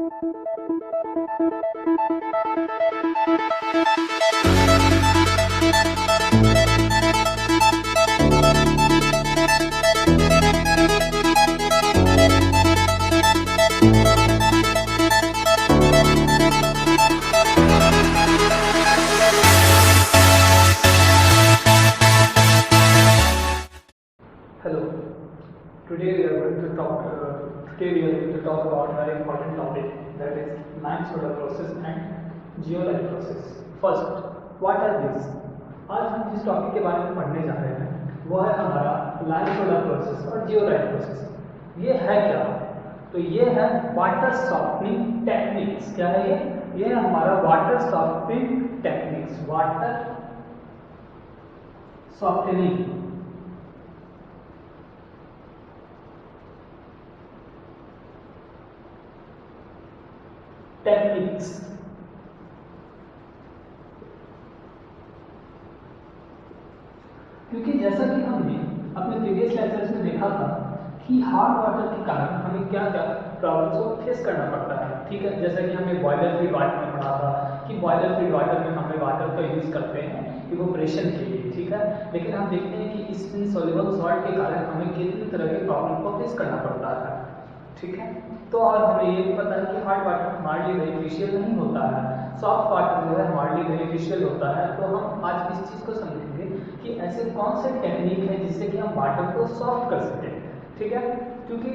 Hello. Today we are going to talk. Today we are going to talk about a very important topic, that is lime soda process and geolite process. First, what are these? आज हम जिस topic के बारे में पढ़ने जा रहे हैं वो है हमारा लाइम सोडा प्रोसेस और जियोलाइट प्रोसेस. ये है क्या? तो ये है वाटर सॉफ्टनिंग टेक्निक्स. क्या है ये? ये है हमारा water softening techniques. Water softening techniques. क्योंकि जैसा कि हमने अपने प्रीवियस लेक्चर्स में देखा था कि हार्ड वाटर के कारण हमें क्या क्या प्रॉब्लम्स को फेस करना पड़ता है. ठीक है, जैसा कि हमने बॉयलर फीड वाटर में पढ़ा था कि बॉयलर फीड वाटर में हमें वाटर का यूज करते हैं इवोपरेशन के लिए. ठीक है, लेकिन हम देखते हैं कि इस इनसॉल्युबल सॉल्ट के कारण हमें कितनी तरह के प्रॉब्लम को फेस करना पड़ता है. ठीक है, तो और हमें ये भी पता है कि हार्ड वाटर हमारे लिए बेनिफिशियल नहीं होता है, सॉफ्ट वाटर जो है हमारे लिए बेनिफिशियल होता है. तो हम आज इस चीज़ को समझेंगे कि ऐसे कौन से टेक्निक है जिससे कि हम वाटर को सॉफ्ट कर सकें. ठीक है, क्योंकि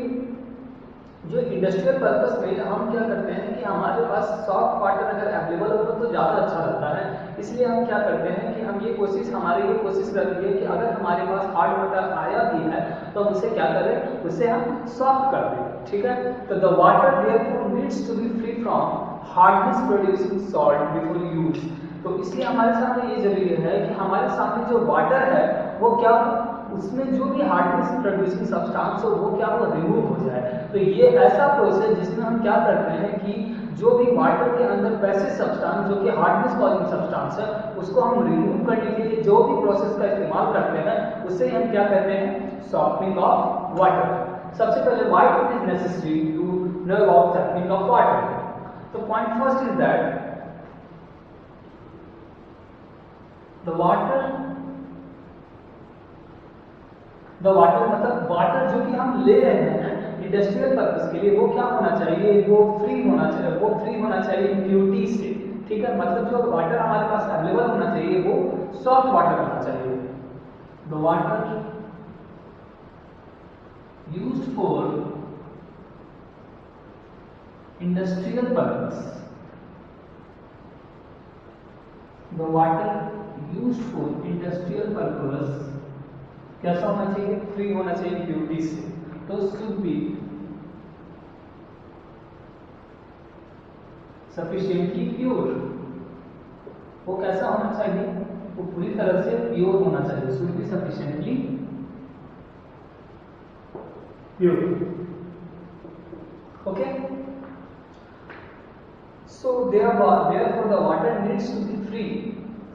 जो इंडस्ट्रियल पर्पस में हम क्या करते हैं कि हमारे पास सॉफ्ट वाटर अगर अवेलेबल हो तो ज़्यादा अच्छा लगता है. इसलिए हम क्या करते हैं कि हम ये कोशिश करती है कि अगर हमारे पास हार्ड वाटर आया भी है तो हम उसे क्या करें, उसे हम सॉफ्ट कर दें. ठीक है, तो the water therefore needs to be free from hardness producing salt before use. तो इसलिए हमारे सामने ये जरूरी है कि हमारे सामने जो वाटर है वो क्या, उसमें जो भी हार्डनेस प्रोड्यूसिंग सब्सटेंस हो वो क्या हो, रिमूव हो जाए. तो ये ऐसा प्रोसेस जिसमें हम क्या करते हैं कि जो भी वाटर के अंदर पैसिव सब्सटेंस जो कि हार्डनेस कॉजिंग सब्सटेंस है उसको हम रिमूव करने के लिए जो भी प्रोसेस का इस्तेमाल करते हैं उसे हम क्या कहते हैं, सॉफ्टनिंग ऑफ वाटर. सबसे पहले why it is necessary to know about softening of water. तो point first is that the water मतलब वाटर जो कि हम ले रहे हैं इंडस्ट्रियल पर्पस के लिए वो क्या होना चाहिए, वो फ्री होना चाहिए इम्प्योरिटी से. ठीक है, मतलब जो वाटर हमारे पास अवेलेबल होना चाहिए वो सॉफ्ट वाटर होना चाहिए. The water used for industrial purpose, the water used for industrial purpose कैसा होना चाहिए, फ्री होना चाहिए इम्प्योरिटी से. तो शुड बी सफिशिएंटली प्योर. वो कैसा होना चाहिए, वो पूरी तरह से प्योर होना चाहिए. Should be sufficiently pure. Okay, so therefore the water needs to be free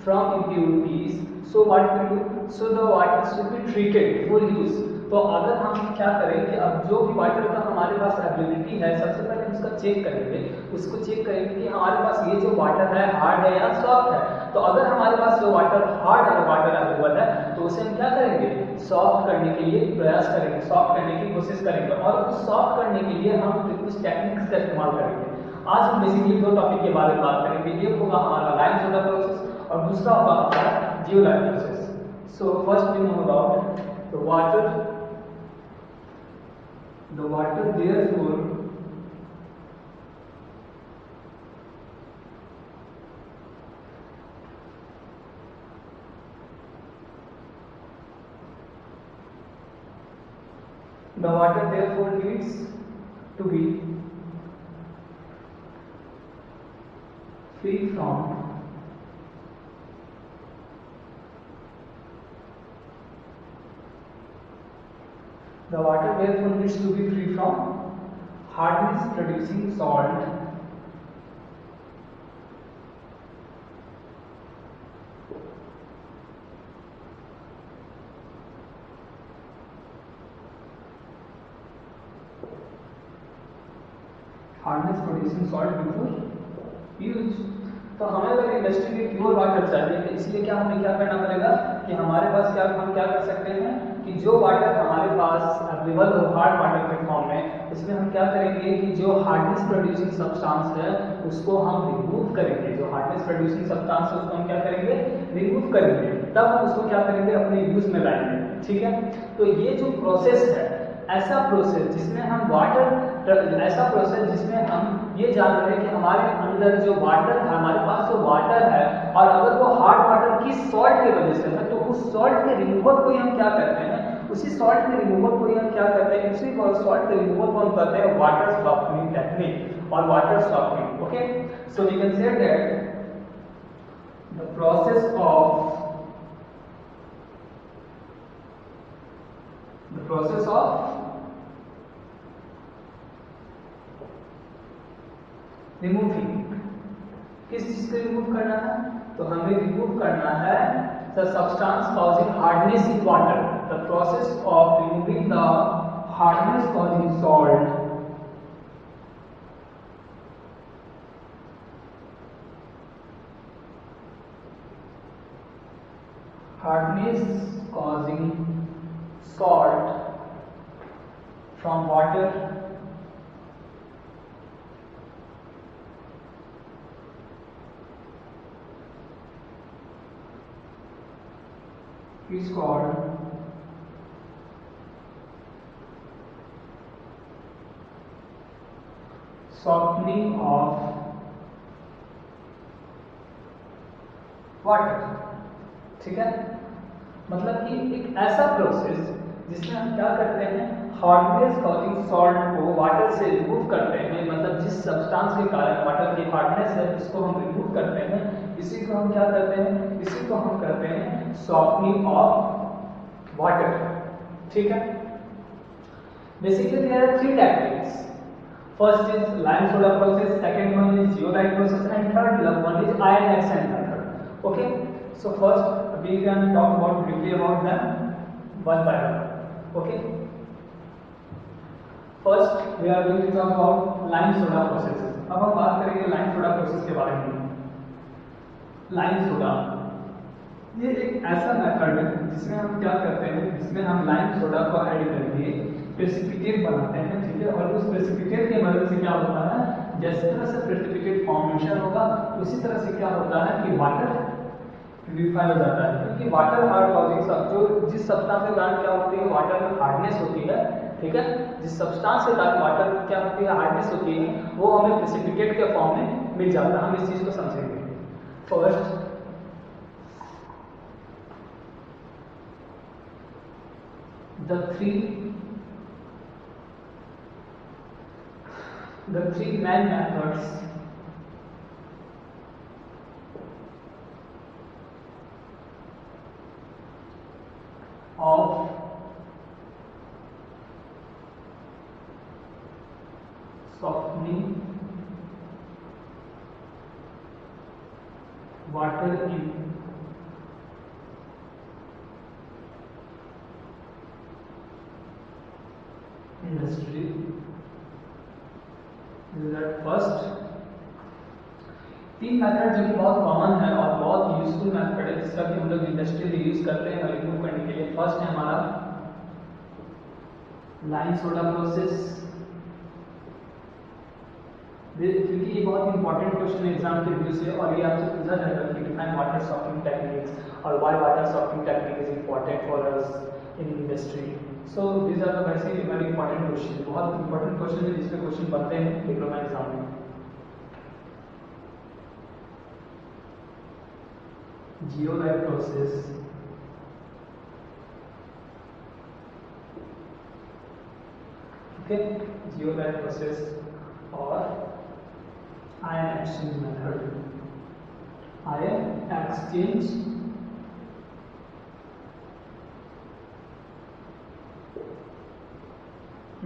from impurities. So what we do, so the water should be treated for use. तो अगर हम क्या करें कि अब जो भी वाटर का हमारे पास अवेलेबिलिटी है सबसे पहले हम उसका चेक करेंगे. उसको चेक करेंगे कि हमारे पास ये जो वाटर है हार्ड है या सॉफ्ट है. तो अगर हमारे पास जो वाटर वाटर अवेलेबल है तो उसे हम क्या करेंगे, सॉफ्ट करने के लिए प्रयास करेंगे, सॉफ्ट करने की कोशिश करेंगे. और उस सॉफ्ट करने के लिए हम कुछ टेक्निक्स का इस्तेमाल करेंगे. आज हम बेसिकली दो टॉपिक के बारे में बात करेंगे. एक होगा हमारा लाइम सोडा प्रोसेस और दूसरा होगा हमारा zeolite process. So first we know about the water therefore needs to be free from the water therefore needs to be free from hardness producing salt hardness producing salt before use. तो हमें अगर industry में pure water चाहिए तो इसलिए क्या हमें क्या करना पड़ेगा कि हमारे पास क्या हम क्या कर सकते हैं कि जो वाटर हमारे पास अवेलेबल हो हार्ड वाटर के फॉर्म में, उसमें हम क्या करेंगे कि जो हार्डनेस प्रोड्यूसिंग सब्सटेंस है उसको हम रिमूव करेंगे। जो हार्डनेस प्रोड्यूसिंग सब्सटेंस है उसको हम क्या करेंगे, रिमूव करेंगे, तब हम उसको क्या करेंगे, अपने यूज में लाएंगे। ठीक है, तो ये जो प्रोसेस है, ऐसा प्रोसेस जिसमें हम ऐसा प्रोसेस जिसमें हम ये जान रहे हैं कि हमारे अंदर जो वाटर है, हमारे पास जो वाटर है, और अगर वो हार्ड वाटर की सॉल्ट की वजह से है तो उस सॉल्ट के रिमूवल को ही हम क्या करते हैं, उसी सॉल्ट के रिमूवल को ही हम क्या करते हैं, उसी सॉल्ट के रिमूवल को हम करते हैं वाटर सॉफ्टनिंग टेक्निक और water softening. Okay, so we can say that the process of removing, किस चीज को रिमूव करना है, तो हमें रिमूव करना है the substance causing hardness in water. The process of removing the hardness causing salt from water is called softening of water. ठीक है, मतलब कि एक ऐसा प्रोसेस जिसमें हम क्या करते हैं, हार्डनेस कॉजिंग सॉल्ट को वाटर से रिमूव करते हैं, मतलब जिस सब्सटेंस के कारण वाटर की हार्डनेस है इसको हम रिमूव करते हैं, इसी को हम क्या करते हैं, इसी को हम करते हैं सॉफ्टनिंग ऑफ वाटर। ठीक है, basically there are three techniques. First is lime soda process, second one is zeolite process and third one is ion exchange method. Okay, so first we can talk about briefly about them one by one. Okay, first we are going to talk about lime soda process. अब हम बात करेंगे lime soda process के बारे में। Lime soda ये एक ऐसा मेथड है जिसमें हम क्या करते हैं, जिसमें हम लाइम सोडा को ऐड करके प्रेसिपिटेट बनाते हैं। ठीक है, और उस प्रेसिपिटेट की मदद से क्या होता है, जिस तरह से प्रेसिपिटेट फॉर्मेशन होगा उसी तरह से क्या होता है कि वाटर प्यूरिफाई हो जाता है। क्योंकि वाटर हार्ड कॉजिंग जो जिस सब्सटेंस के कारण क्या होती है, वाटर में हार्डनेस होती है। ठीक है, जिस सब्सटेंस के कारण वाटर क्या होती है, हार्डनेस होती है, वो हमें प्रेसिपिटेट के फॉर्म में मिल जाता है। हम इस चीज को समझेंगे। First the three main methods of softening water in industry is that first, तीन मेथड जो कि बहुत कॉमन है और बहुत यूजफुल मेथड है जिसका कि हम लोग इंडस्ट्रियल यूज करते हैं रिमूव करने के लिए। फर्स्ट है हमारा लाइम सोडा प्रोसेस। क्योंकि ये बहुत इंपॉर्टेंट क्वेश्चन है एग्जाम के व्यू से, और ये आपसे पूछा जाएगा कि डिफाइन वाटर सॉफ्टनिंग टेक्निक्स और why water softening technique is important for us in industry. So these are the वैसे वेरी इंपॉर्टेंट क्वेश्चन, बहुत इंपॉर्टेंट क्वेश्चन है जिसपे क्वेश्चन बनते हैं डिप्लोमा एग्जाम में। Zeolite process, okay, zeolite process और ion exchange method. Ion exchange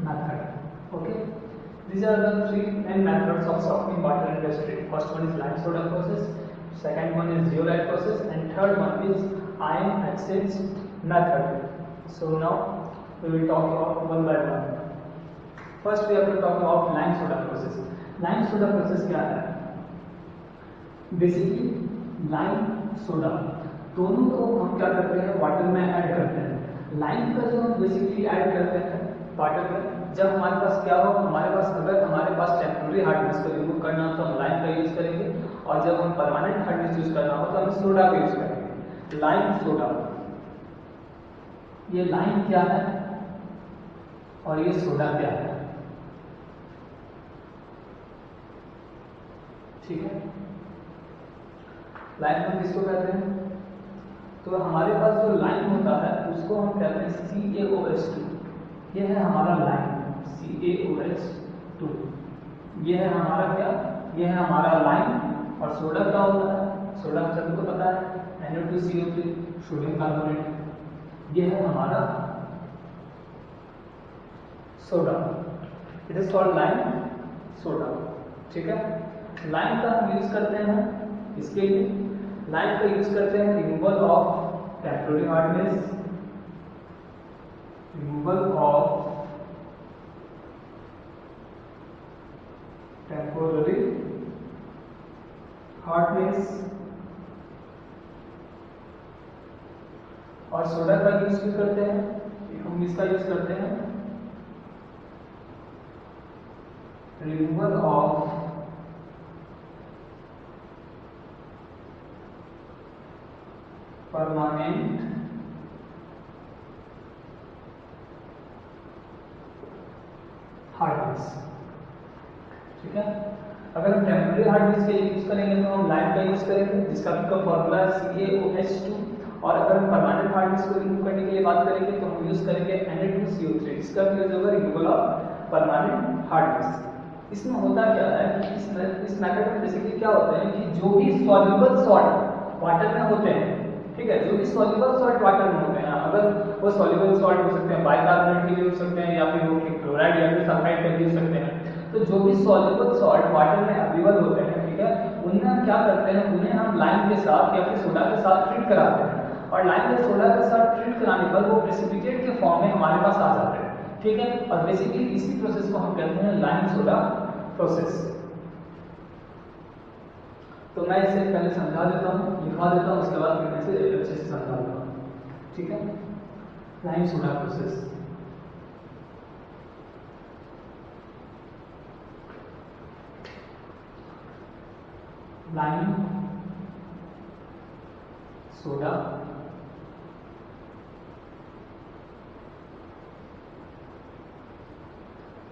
method. Okay, these are the three main methods of softening water industry. First one is lime soda process, second one is zeolite process, and third one is ion exchange method. So now we will talk about one by one. First we have to talk about lime soda process. Soda process क्या है? Basically lime soda दोनों को हम क्या करते हैं, water में add करते हैं। लाइम का जो हम बेसिकली ऐड करते हैं वाटर में, जब हमारे पास क्या हो, हमारे पास अगर हमारे पास टेम्पररी हार्डनेस को रिमूव करना हो तो हम लाइम का यूज करेंगे, और जब हम परमानेंट हार्डनेस यूज करना हो तो हम सोडा का यूज करेंगे, लाइम सोडा। ये लाइम क्या है और ये सोडा क्या है, ठीक है। लाइम हम किसको कहते हैं? तो हमारे पास जो लाइम होता है उसको हम कहते हैं CaOH2। ये है हमारा लाइम CaOH2। ये है हमारा क्या? ये है हमारा लाइम। और सोडा क्या होता है? सोडा हम सभी को पता है NO2CO3 सोडियम कार्बोनेट। ये है हमारा soda. It is called lime soda, ठीक है। लाइम का हम यूज करते हैं इसके लिए, लाइम का यूज करते हैं removal of temporary hardness, removal of temporary hardness. और सोडा का यूज भी करते हैं, हम इसका यूज करते हैं रिमूवल ऑफ परमानेंट हार्डनेस, ठीक है। अगर हम टेम्पररी हार्डनेस के लिए यूज करेंगे तो हम लाइम का यूज करेंगे, जिसका फॉर्मूला है CaOH2। और अगर हम परमानेंट हार्डनेस को रिमूव करने के लिए बात करेंगे तो हम यूज करेंगे Na2CO3, जिसका यूज होगा रिमूवल ऑफ परमानेंट हार्डनेस। इसमें होता क्या है कि इस मेथड में बेसिकली क्या होता है कि जो भी सॉल्युबल सॉल्ट वाटर में होते हैं, ठीक है, जो भी सॉल्युबल सॉल्ट वाटर में होते हैं, अगर वो सॉल्युबल सॉल्ट हो सकते हैं बाइकार्बोनेट के लिए हो सकते हैं, या फिर वो क्लोराइड या फिर सल्फाइड के लिए हो सकते हैं, तो जो भी सॉल्युबल सॉल्ट वाटर में अवेलेबल होते हैं, ठीक है, उनमें हम क्या करते हैं, उन्हें हम लाइम के साथ या फिर सोडा के साथ ट्रीट कराते हैं। और लाइम या सोडा के साथ ट्रीट कराने पर वो प्रेसिपिटेट के फॉर्म में हमारे पास आ जाते हैं, ठीक है। और बेसिकली इसी प्रोसेस को हम कहते हैं लाइम सोडा प्रोसेस। तो मैं इसे पहले समझा देता हूँ, लिखवा देता हूँ, उसके बाद मैं इसे अच्छे से समझा दूंगा, ठीक है। Lime soda process, lime soda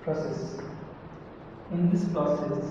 process. In this process,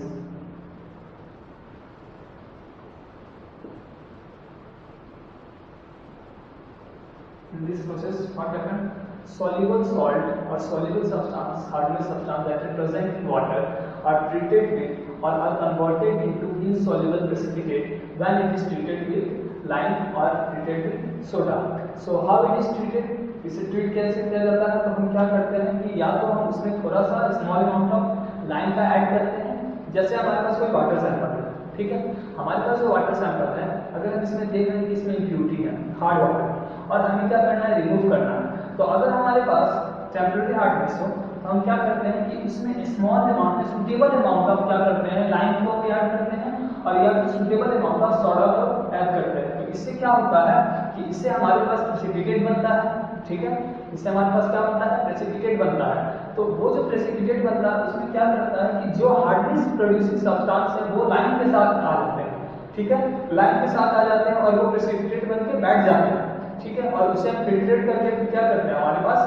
what happened? Soluble salt or soluble substance, hardness substance that is present in water are treated with or are converted into insoluble precipitate when it is treated with lime or treated with soda. So how it is treated? इसे treat कैसे किया जाता है? तो हम क्या करते हैं कि या तो हम उसमें थोड़ा सा स्मॉल अमाउंट ऑफ लाइम का ऐड करते हैं, जैसे हमारे पास कोई वाटर सैंपल है, ठीक है, हमारे पास जो वाटर सैंपल है, अगर हम इसमें देख रहे हैं कि इसमें इम्प्यूरिटी है, हार्ड वाटर, और हमें क्या करना है, रिमूव करना है, तो अगर हमारे पास टेम्परेरी हार्डनेस हो तो हम क्या करते हैं कि इसमें स्मॉल अमाउंट में सुटेबल अमाउंट ऑफ क्या करते हैं, लाइम को भी ऐड करते हैं, और या फिर सुटेबल अमाउंट ऑफ सोडा को ऐड करते हैं। तो इससे क्या होता है कि इससे हमारे पास प्रेसिपिटेट बनता है, ठीक है, इससे हमारे पास क्या बनता है, प्रेसिपिटेट बनता है। तो वो जो प्रेसिपिटेट बनता है उसमें क्या करता है कि जो हार्डनेस प्रोड्यूसिंग सब्सटेंस है वो लाइम के साथ आ जाते हैं, ठीक है, लाइम के साथ आ जाते हैं और वो प्रेसिपिटेट बन के बैठ जाते हैं, ठीक है, और उसे हम फिल्ट्रेट करके फिर क्या करते हैं, हमारे पास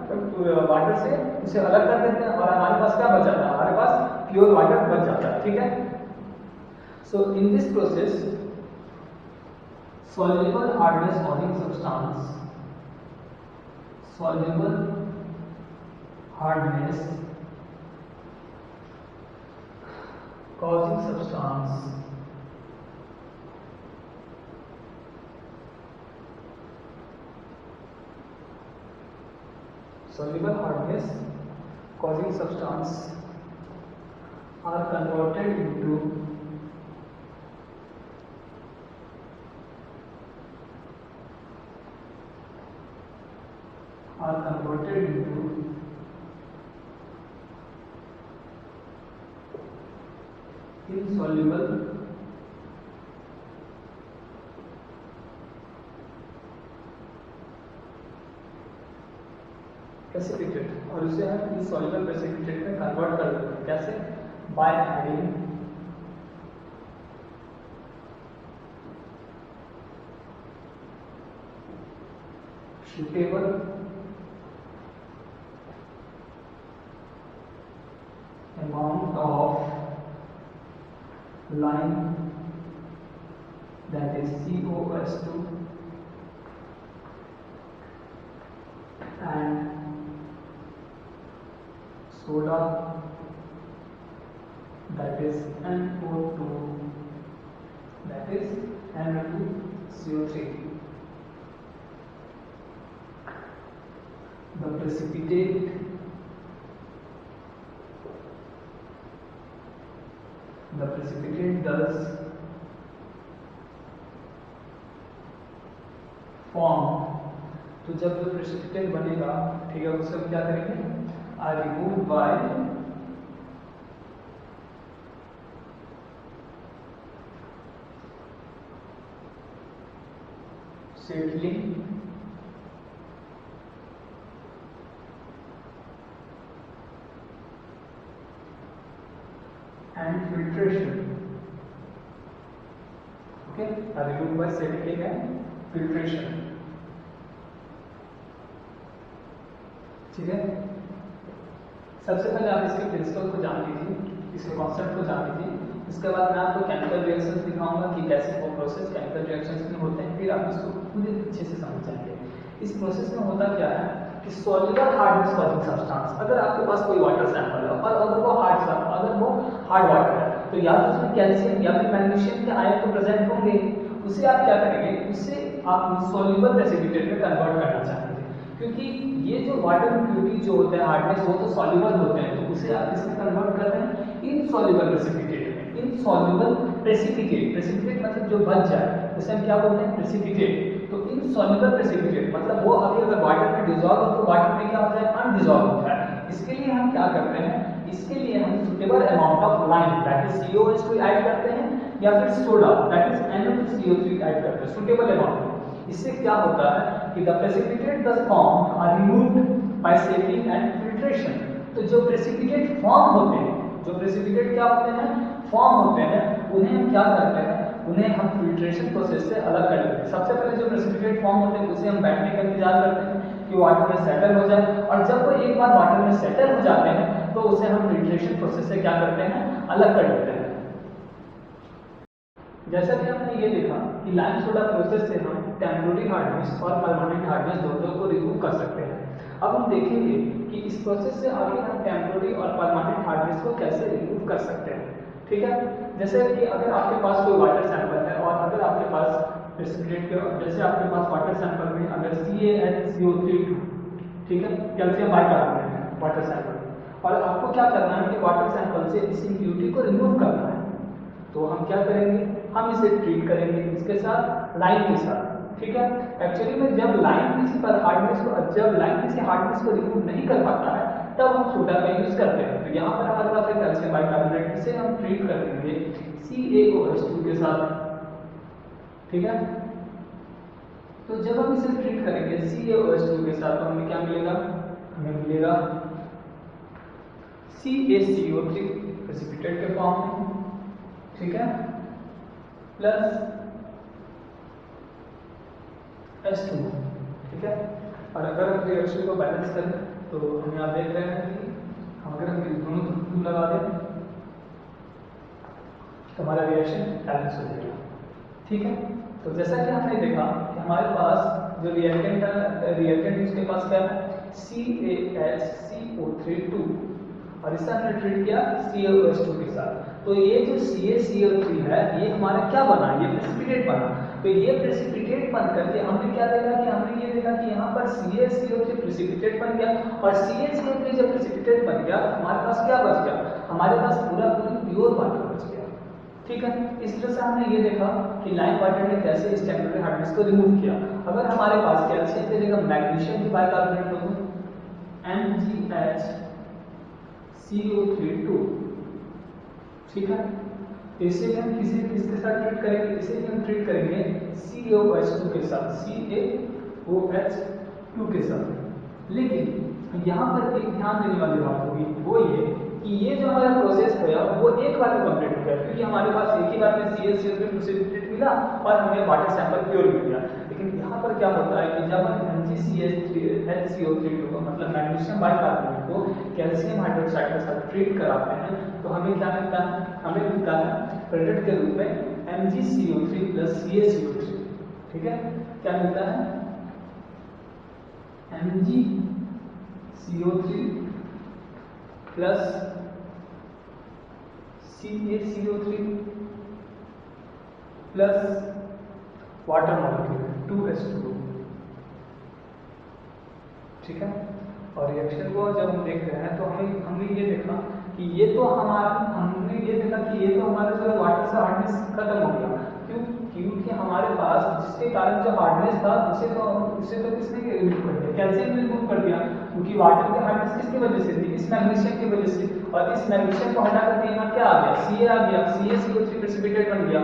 वाटर से उसे अलग कर देते हैं और हमारे पास क्या बच जाता है, हमारे पास प्योर वाटर बच जाता है, ठीक है। So in this process soluble hardness causing substance, soluble hardness causing substance soluble hardness causing substance are converted into insoluble precipitate, और उसे हम insoluble precipitate में कन्वर्ट कर देते हैं। कैसे? By adding suitable amount of lime, that is COS2, and soda, that is NO2, that is Na2CO3. The precipitate does form, तो जब जो प्रेसिपिटेट बनेगा, ठीक है, उससे हम क्या करेंगे? Are remove by settling and filtration. Okay, are removed by settling and filtration. ठीक है, सबसे पहले आप इसके प्रिंसिपल को जान लीजिए, इसके कॉन्सेप्ट को जान लीजिए। इसके बाद मैं आपको केमिकल रिएक्शंस दिखाऊंगा कि कैसे वो प्रोसेस केमिकल रिएक्शंस में होते हैं, फिर आप इसको पूरे अच्छे से समझ जाएंगे। इस प्रोसेस में होता क्या है कि सॉल्युबल हार्डनेस कॉजिंग सब्सटेंस, अगर आपके पास कोई वाटर सैंपल है और अगर वो हार्ड वाटर है, तो या तो उसमें कैल्शियम या फिर मैग्नीशियम के आयन तो प्रेजेंट होंगे, उसे आप क्या करेंगे? उसे आप सॉल्युबल प्रेसिपिटेट में कन्वर्ट करना चाहेंगे, क्योंकि ये जो वाटर इम्प्योरिटी जो होते हैं हार्डनेस, वो तो सॉल्युबल होते हैं, तो उसे आप इसमें कन्वर्ट कर रहे हैं इनसॉल्युबल प्रेसिपिटेट में। इनसॉल्युबल प्रेसिपिटेट मतलब जो बच जाए उसे हम क्या बोलते हैं? प्रेसिपिटेट। तो इनसॉल्युबल प्रेसिपिटेट मतलब वो अभी अगर वाटर में डिसॉल्व हो तो वाटर में क्या होता है? अनडिसॉल्व होता है। इसके लिए हम क्या करते हैं? इसके लिए हम suitable amount of lime, that is COH2 add करते हैं, या फिर soda, that is NO2CO3 add करते हैं, सुटेबल अमाउंट। इससे क्या होता है कि the precipitate thus form are removed by settling and filtration. तो जो प्रेसिपिटेट फॉर्म होते हैं, जो प्रेसिपिटेट क्या होते हैं? फॉर्म होते हैं, उन्हें हम क्या करते हैं? उन्हें हम फिल्ट्रेशन प्रोसेस से अलग कर लेते हैं। सबसे पहले जो प्रेसिपिटेट फॉर्म होते हैं उसे हम बैठने का इंतजार करते हैं कि वाटर में सेटल हो जाए, और जब वो एक बार वाटर में सेटल हो जाते हैं तो उसे हम फिल्ट्रेशन प्रोसेस से क्या करते हैं? अलग कर लेते हैं। जैसा कि हमने ये देखा कि लाइम सोडा प्रोसेस से हम टेम्पोररी हार्डनेस और परमानेंट हार्डनेस दोनों को रिमूव कर सकते हैं। अब हम देखेंगे कि इस प्रोसेस से आगे हम टेम्पोररी और परमानेंट हार्डनेस को कैसे रिमूव कर सकते हैं। ठीक है, जैसे कि अगर आपके पास कोई वाटर सैंपल है और अगर आपके पास प्रेसिपिटेट के, जैसे आपके पास वाटर सैंपल में अगर CaHCO3, ठीक है, कैल्शियम बाइकार्बोनेट है वाटर सैंपल, और आपको क्या करना है कि वाटर सैंपल से इस इम्प्योरिटी को रिमूव करना है, तो हम क्या करेंगे? हम इसे ट्रीट करेंगे इसके साथ, लाइम के साथ। ठीक है, एक्चुअली में जब लाइम किसी हार्डनेस को रिमूव नहीं कर पाता है तब हम सोडा का यूज करते हैं। तो यहाँ पर हमारे पास है कैल्शियम बाइकार्बोनेट, इसे हम ट्रीट कर देंगे CaOH2 के साथ। ठीक है, तो जब हम इसे ट्रीट करेंगे CaOH2 के साथ तो हमें क्या मिलेगा? हमें मिलेगा CaCO3 प्रेसिपिटेट के फॉर्म में, ठीक है, प्लस H2, ठीक है। और अगर हम रिएक्शन को बैलेंस करें तो हम यहाँ देख रहे हैं कि अगर हम दोनों तरफ लगा दें तो हमारा रिएक्शन बैलेंस हो जाएगा। ठीक है, तो जैसा कि हमने देखा कि हमारे पास जो रिएक्टेंट उसके पास क्या है? CaHCO3 और इससे हमने ट्रीट किया CaOH2 के साथ। तो ये जो CaCO3 है ये हमारा क्या बना? ये प्रेसिपिटेट बना। तो ये प्रेसिपिटेट बन करके हमने क्या देखा कि यहाँ पर CaCO3 प्रेसिपिटेट बन गया, और CaCO3 जब प्रेसिपिटेट बन गया तो हमारे पास क्या बच गया? हमारे पास पूरा प्योर वाटर बच गया। ठीक है, इस तरह से हमने ये देखा कि लाइम वाटर ने कैसे इस टेम्परेरी हार्डनेस को रिमूव किया। अगर हमारे पास कैल्शियम की जगह मैग्नीशियम की बाइकार्बोनेट हो तो MgHCO3, ठीक है, इसे भी हम किसके साथ ट्रीट करेंगे, इसे भी हम ट्रीट करेंगे CaOH2 के साथ, CaOH2 के साथ। लेकिन यहाँ पर एक ध्यान देने वाली बात होगी, वो ये कि ये जो हमारा प्रोसेस है वो एक बार में कंप्लीट हो गया, क्योंकि हमारे पास एक ही बार में CaCO3 प्रेसिपिटेट मिला और हमें वाटर सैंपल प्योर मिल गया। लेकिन यहाँ पर क्या होता है कि जब हम MgCH3HCO3 को मतलब मैग्नीशियम बाइकार्बोनेट को कैल्शियम हाइड्रोक्साइड के साथ ट्रीट कराते हैं तो हमें क्या मिलता है, हमें मिलता है प्रोडक्ट के रूप में MgCO3 प्लस CaCO3। ठीक है, क्या मिलता है, MgCO3 plus CaCO3 plus water molecule 2H2O। ठीक है, और रिएक्शन को जब हम देख रहे हैं तो हमने ये देखा कि ये तो हमने ये देखा कि ये तो हमारा जो वाटर से हार्डनेस खत्म हो गया। क्यों? क्योंकि हमारे पास जिसके कारण जो हार्डनेस था उसे तो किसने रिमूव कर दिया, कैल्शियम ने रिमूव कर दिया। क्योंकि वाटर की हार्डनेस किसकी वजह से थी, इस मैग्नीशियम की वजह से, और इस मैग्नीशियम को हटा करके यहाँ क्या आ गया, Ca आ गया, CaCO3 प्रेसिपिटेट बन गया।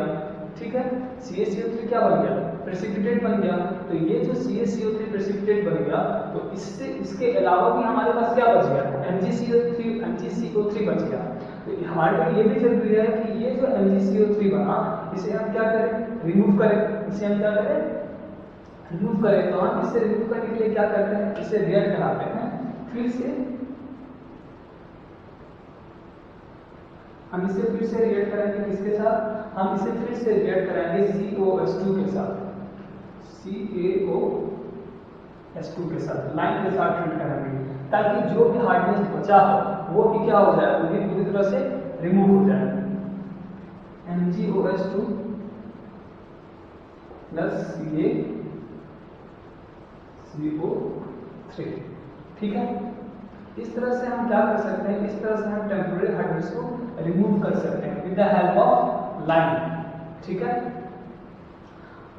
ठीक है, CaCO3 क्या बन गया, प्रेसिपिटेट बन गया। तो ये जो CaCO3 प्रेसिपिटेट बन गया तो इसके अलावा भी हमारे पास क्या बच गया, MgCO3 बच गया। तो हमारे लिए ये भी जरूरी है कि ये जो MgCO3 बना इसे हम क्या करें, रिमूव करें। इसे हम क्या करें, रिमूव करें। तो हम इसे रिमूव करने के लिए क्या करते हैं, इसे रिएक्ट कराते हैं। फिर से हम इसे फिर से रिएक्ट करेंगे किसके साथ, हम इसे फिर से रिएक्ट करेंगे COH2 के साथ, CaOH2 के साथ, लाइन के साथ ट्रीट करेंगे ताकि जो भी हार्डनेस बचा हो वो भी क्या हो जाए, वो भी पूरी तरह से रिमूव हो जाए। MgOH2 plus CaCO3। ठीक है, इस तरह से हम क्या कर सकते हैं, इस तरह से हम टेम्परेरी हार्डनेस को रिमूव कर सकते हैं with the help of line. ठीक है,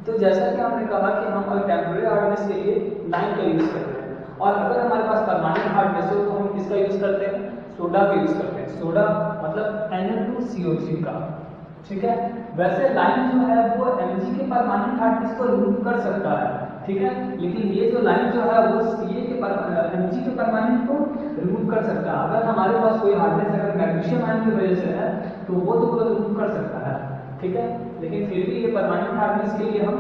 तो जैसा कि हमने कहा कि हम अगर टेम्परेरी हार्डनेस के लिए लाइन का यूज कर रहे हैं, और अगर हमारे पास परमानेंट हार्डनेस हो तो हम किसका यूज करते हैं, सोडा का यूज करते हैं। सोडा मतलब Na2CO3 का। ठीक है, वैसे लाइन जो है वो Mg के परमानेंट हार्डनेस को रिमूव कर सकता है। ठीक है, लेकिन ये जो लाइन जो है वो Mg के परमानेंट को रिमूव कर सकता है। अगर हमारे पास कोई हार्डनेस अगर मैग्नीशियम आयन की वजह से है तो वो तो रिमूव कर सकता है। ठीक है, लेकिन फिर भी ये परमानेंट हार्डनेस के लिए हम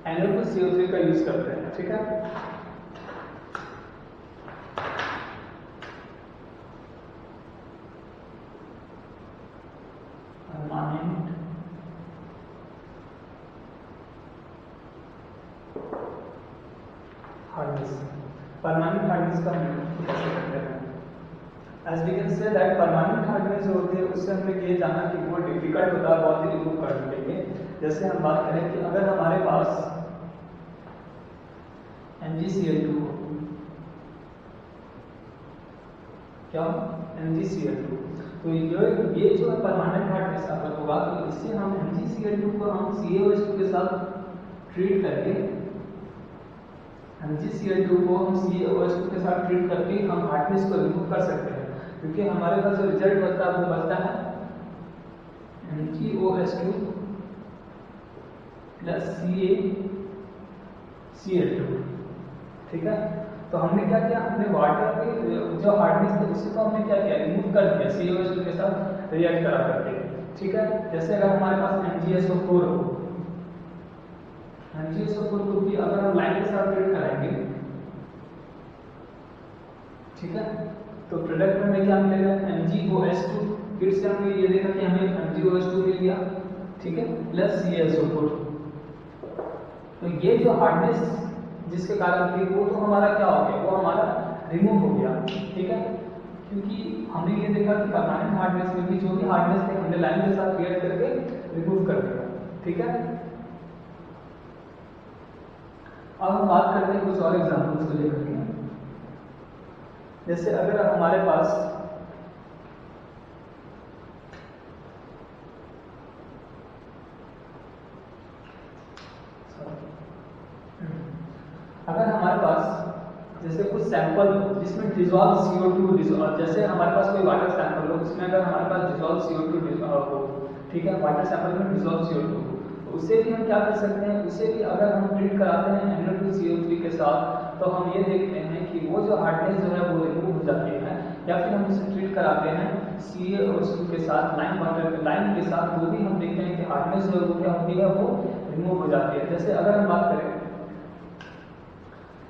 Na2CO3 का यूज करते हैं। ठीक है, परमानेंट हार्डनेस का हम कैसे करते हैं। As we can say that permanent hardness जो होती है उससे हमने ये जाना कि वो डिफिकल्ट होता है बहुत ही रिमूव करने के लिए। जैसे हम बात करें कि अगर हमारे पास MgCl2 क्या, MgCl2, तो ये जो परमानेंट हार्डनेस अगर होगा तो इससे हम MgCl2 को हम CaOH2 के साथ ट्रीट करके MgCl2 को हम CaOH2 के साथ ट्रीट करके हम हार्डनेस को रिमूव कर सकते हैं। क्योंकि हमारे पास जो रिजल्ट बचता है वो बचता है MgOH2 प्लस CaCl2। ठीक है, तो हमने क्या किया, हमने वाटर के जो हार्डनेस थे उसे तो हमने क्या किया, रिमूव कर दिया CaOH2 के साथ रिएक्ट करा करके। ठीक है, जैसे अगर हमारे पास MgSO4 हो, MgSO4 को भी अगर हम लाइन के साथ ट्रीट कराएंगे, ठीक है, तो प्रोडक्ट में हमें क्या मिलेगा, MgOH2। फिर से हमने ये देखा कि हमें MgOH2 मिल गया। ठीक है, प्लस CaSO4। तो ये जो हार्डनेस जिसके कारण थी वो तो हमारा क्या हो गया, वो हमारा रिमूव हो गया। ठीक है, क्योंकि हमने ये देखा कि परमानेंट हार्डनेस में भी जो भी हार्डनेस थे हमने लाइन के साथ रिएक्ट करके रिमूव कर दिया। ठीक है, अब हम बात करते हैं कुछ और एग्जांपल्स को लेकर के। जैसे अगर हमारे पास जैसे कुछ सैंपल जिसमें डिजॉल्व CO2 डिजॉल्व, जैसे हमारे पास कोई वाटर सैंपल हो उसमें अगर हमारे पास डिजॉल्व CO2 हो, ठीक है, वाटर सैंपल में डिजॉल्व CO2 तो उसे भी हम क्या कर सकते हैं, उसे भी अगर हम ट्रीट कराते हैं NO2CO3 के साथ तो हम ये देखते हैं कि वो जो हार्डनेस जो है वो रिमूव हो जाती है, या फिर हम उसे ट्रीट कराते हैं CaO2 के साथ, लाइम वाटर लाइम के साथ, वो भी हम देखते हैं कि हार्डनेस जो है वो क्या होती है, वो रिमूव हो जाती है। जैसे अगर हम बात करें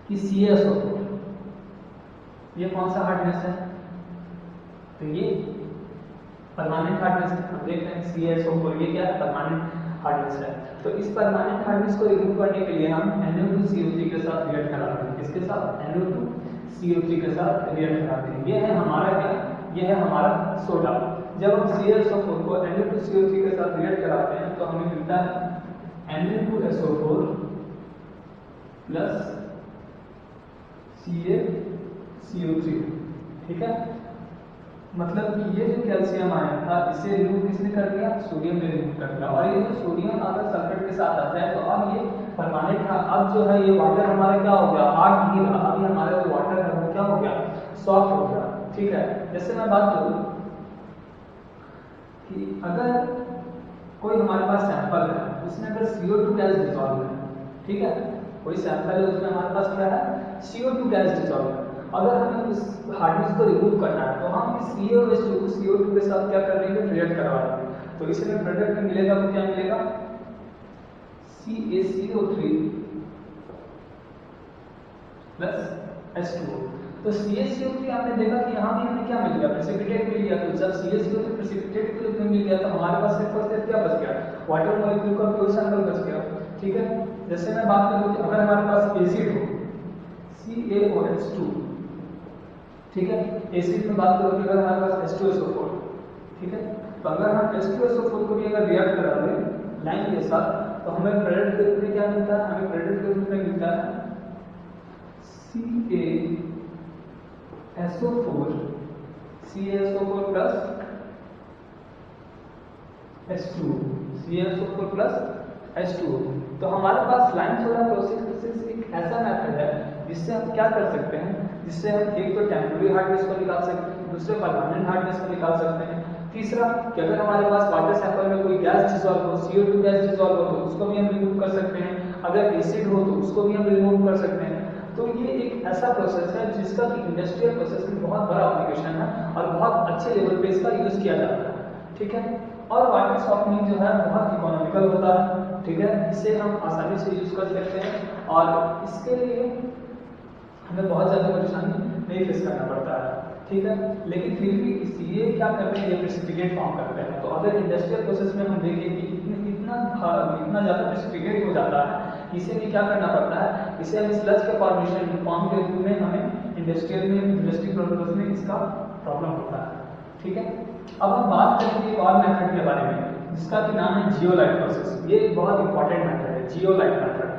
कि CaSO4 ये कौन सा हार्डनेस है, तो ये परमानेंट हार्डनेस है। हम देखते हैं CaSO4 ये क्या है, परमानेंट हार्डनेस है। तो इस परमानेंट हार्डनेस को रिमूव करने के लिए हम NO2CO3 के साथ रिएक्ट कराते हैं। किसके साथ, NO2CO3 के साथ रिएक्ट कराते हैं। ये है हमारा क्या, ये है हमारा सोडा। जब हम CaSO4 को NO2CO3 के साथ रिएक्ट कराते हैं तो हमें मिलता है Na2SO4 प्लस CaCO3, ठीक है। मतलब कि ये जो कैल्शियम आयन था इसे रिमूव किसने कर दिया, सोडियम ने रिमूव कर दिया। और ये जो सोडियम अगर सल्फेट के साथ आता है तो अब ये परमानेंट था, अब जो है ये वाटर हमारा क्या हो गया, हार्ड नहीं रहा, अब ये हमारा जो वाटर है वो क्या हो गया, सॉफ्ट हो गया, ठीक है। जैसे मैं बात करूं कि अगर कोई हमारे पास सैंपल है उसमें अगर CO2 गैस डिसॉल्व है, ठीक है, कोई सैंपल है उसमें हमारे पास क्या है, CO2 गैस डिसॉल्व है। अगर हमें उस हार्डनेस को रिमूव करना है तो हम इस CO2 के साथ क्या कर लेंगे, रिएक्ट करवा लेंगे। तो इसमें प्रोडक्ट में मिलेगा तो क्या मिलेगा, CaCO3 प्लस H2O। तो CaCO3 आपने देखा कि यहाँ भी हमें क्या मिल गया, प्रेसिपिटेट मिल गया। तो जब CaCO3 प्रेसिपिटेट के रूप में मिल गया तो हमारे पास सिर्फ और सिर्फ क्या बच गया, वाटर मॉलिक्यूल का प्योर सैंपल बच गया, ठीक है। जैसे मैं बात करूँ कि अगर हमारे पास एसिड हो CaOH2, ठीक है, एसिड में बात करो कि अगर हमारे पास H2SO4, ठीक है, तो अगर हम H2SO4 को भी अगर रिएक्ट करा दें लाइन के साथ तो हमें प्रोडक्ट के रूप में क्या मिलता है, हमें प्रोडक्ट के रूप में मिलता है CaSO4 plus CaSO4 plus H2O। तो हमारे पास लाइन सोडा प्रोसेस एक ऐसा मेथड है जिससे हम क्या कर सकते हैं, जिससे हम एक तो टेम्परेरी हार्डनेस को निकाल सकते हैं, दूसरे परमानेंट हार्डनेस को निकाल सकते हैं, तीसरा कि अगर हमारे पास वाटर सैंपल में कोई गैस डिसॉल्व हो, CO2 गैस डिसॉल्व हो तो उसको भी हम रिमूव कर सकते हैं, अगर एसिड हो तो उसको भी हम रिमूव कर सकते हैं। तो ये एक ऐसा प्रोसेस है जिसका कि इंडस्ट्रियल प्रोसेस में बहुत बड़ा एप्लीकेशन है और बहुत अच्छे लेवल पे इसका यूज किया जाता है, ठीक है। और वाटर सॉफ्टनिंग जो है बहुत इकोनॉमिकल होता है, ठीक है, इसे हम आसानी से यूज कर सकते हैं और इसके लिए हमें बहुत ज़्यादा परेशानी नहीं फेस करना पड़ता है, ठीक है। लेकिन फिर भी ये क्या करते हैं, ये प्रेसिपिटेट फॉर्म करते हैं। तो अगर इंडस्ट्रियल प्रोसेस में हम देखें कि इतना ज़्यादा प्रेसिपिटेट हो जाता है, इसे भी क्या करना पड़ता है, इसे हम स्लज के फॉर्म के रूप में हमें इंडस्ट्रियल प्रोसेस में इसका प्रॉब्लम होता है, ठीक है। अब हम बात करेंगे एक और मेथड के बारे में जिसका कि नाम है जियोलाइट प्रोसेस। ये एक बहुत इंपॉर्टेंट मेथड है, जियोलाइट मेथड।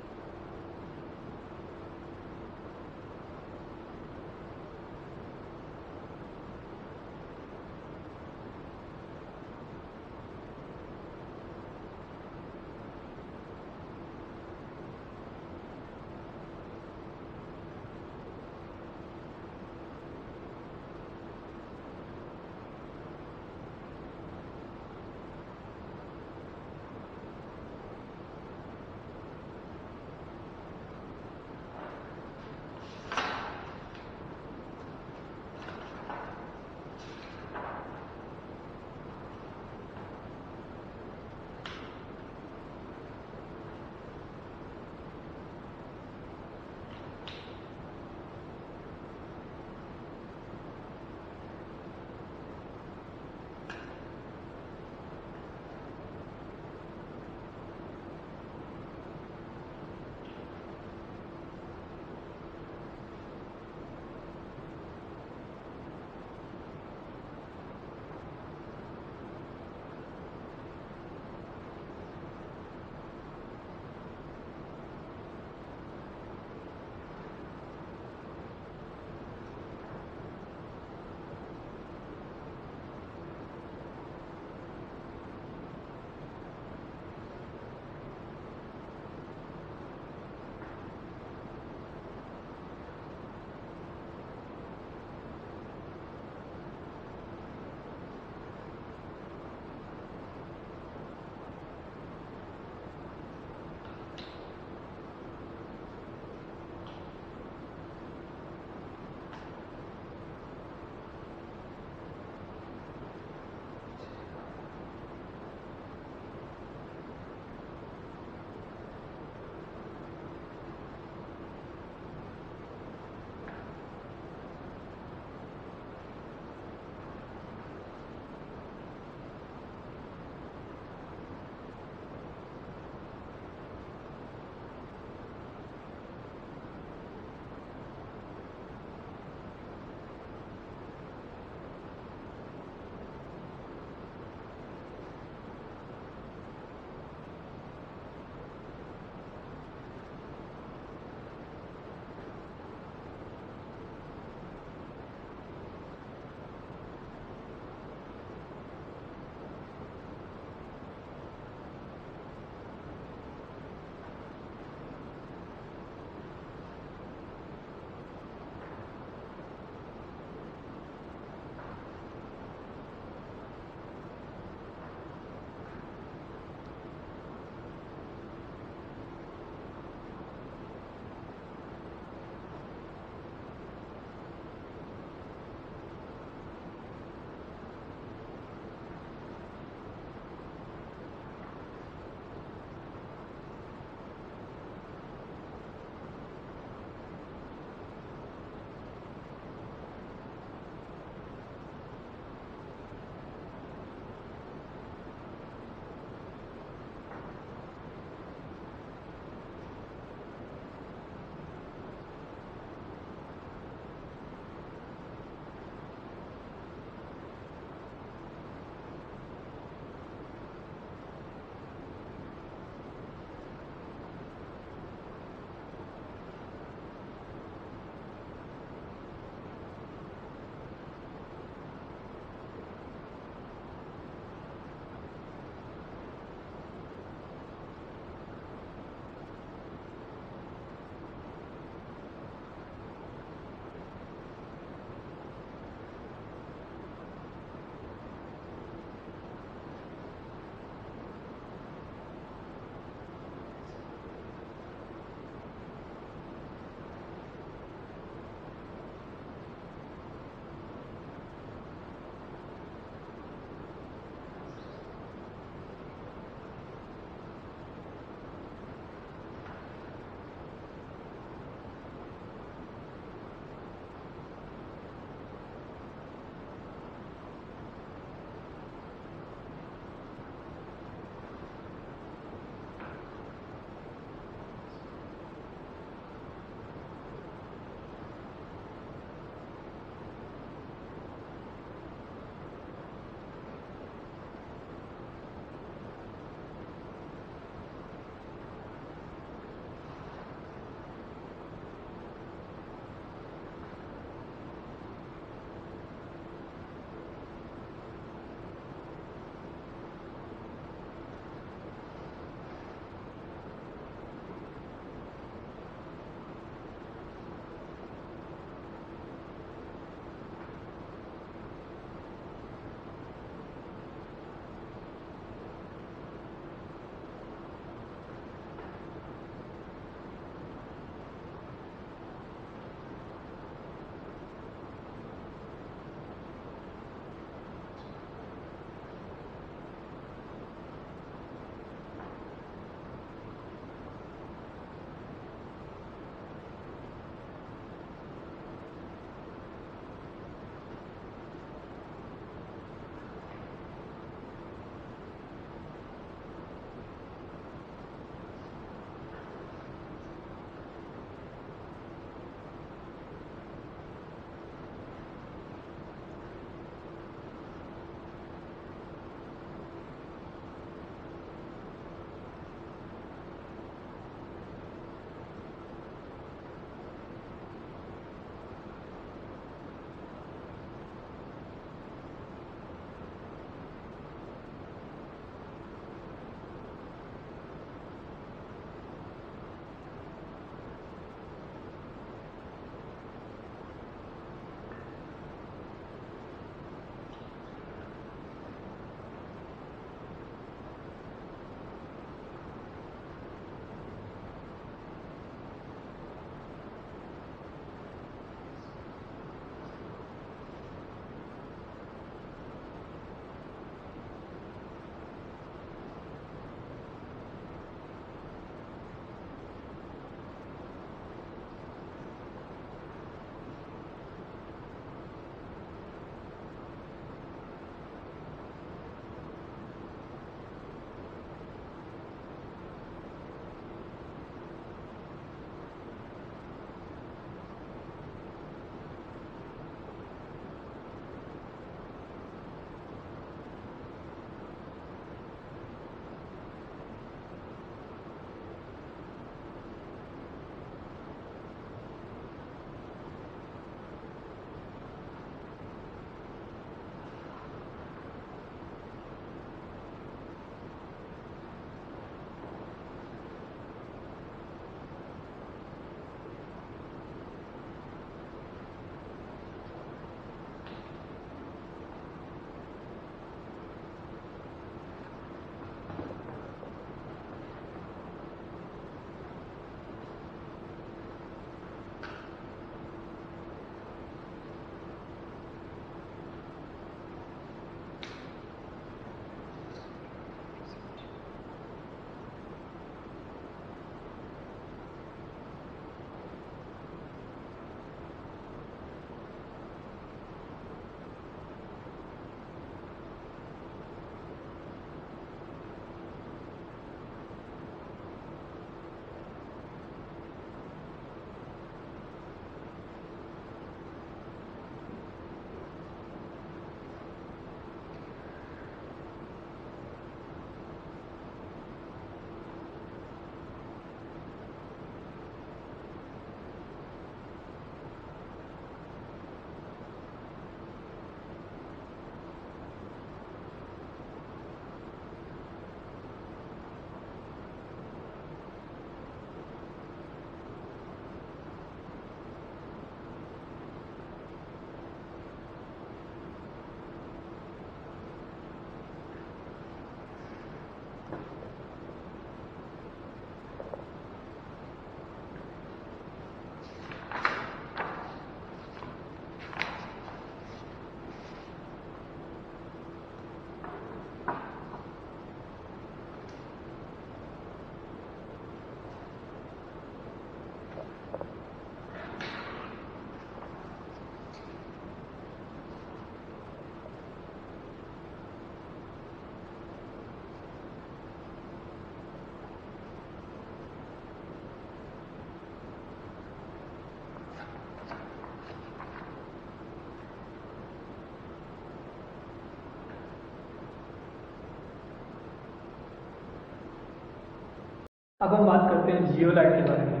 अब हम बात करते हैं जियोलाइट के बारे में।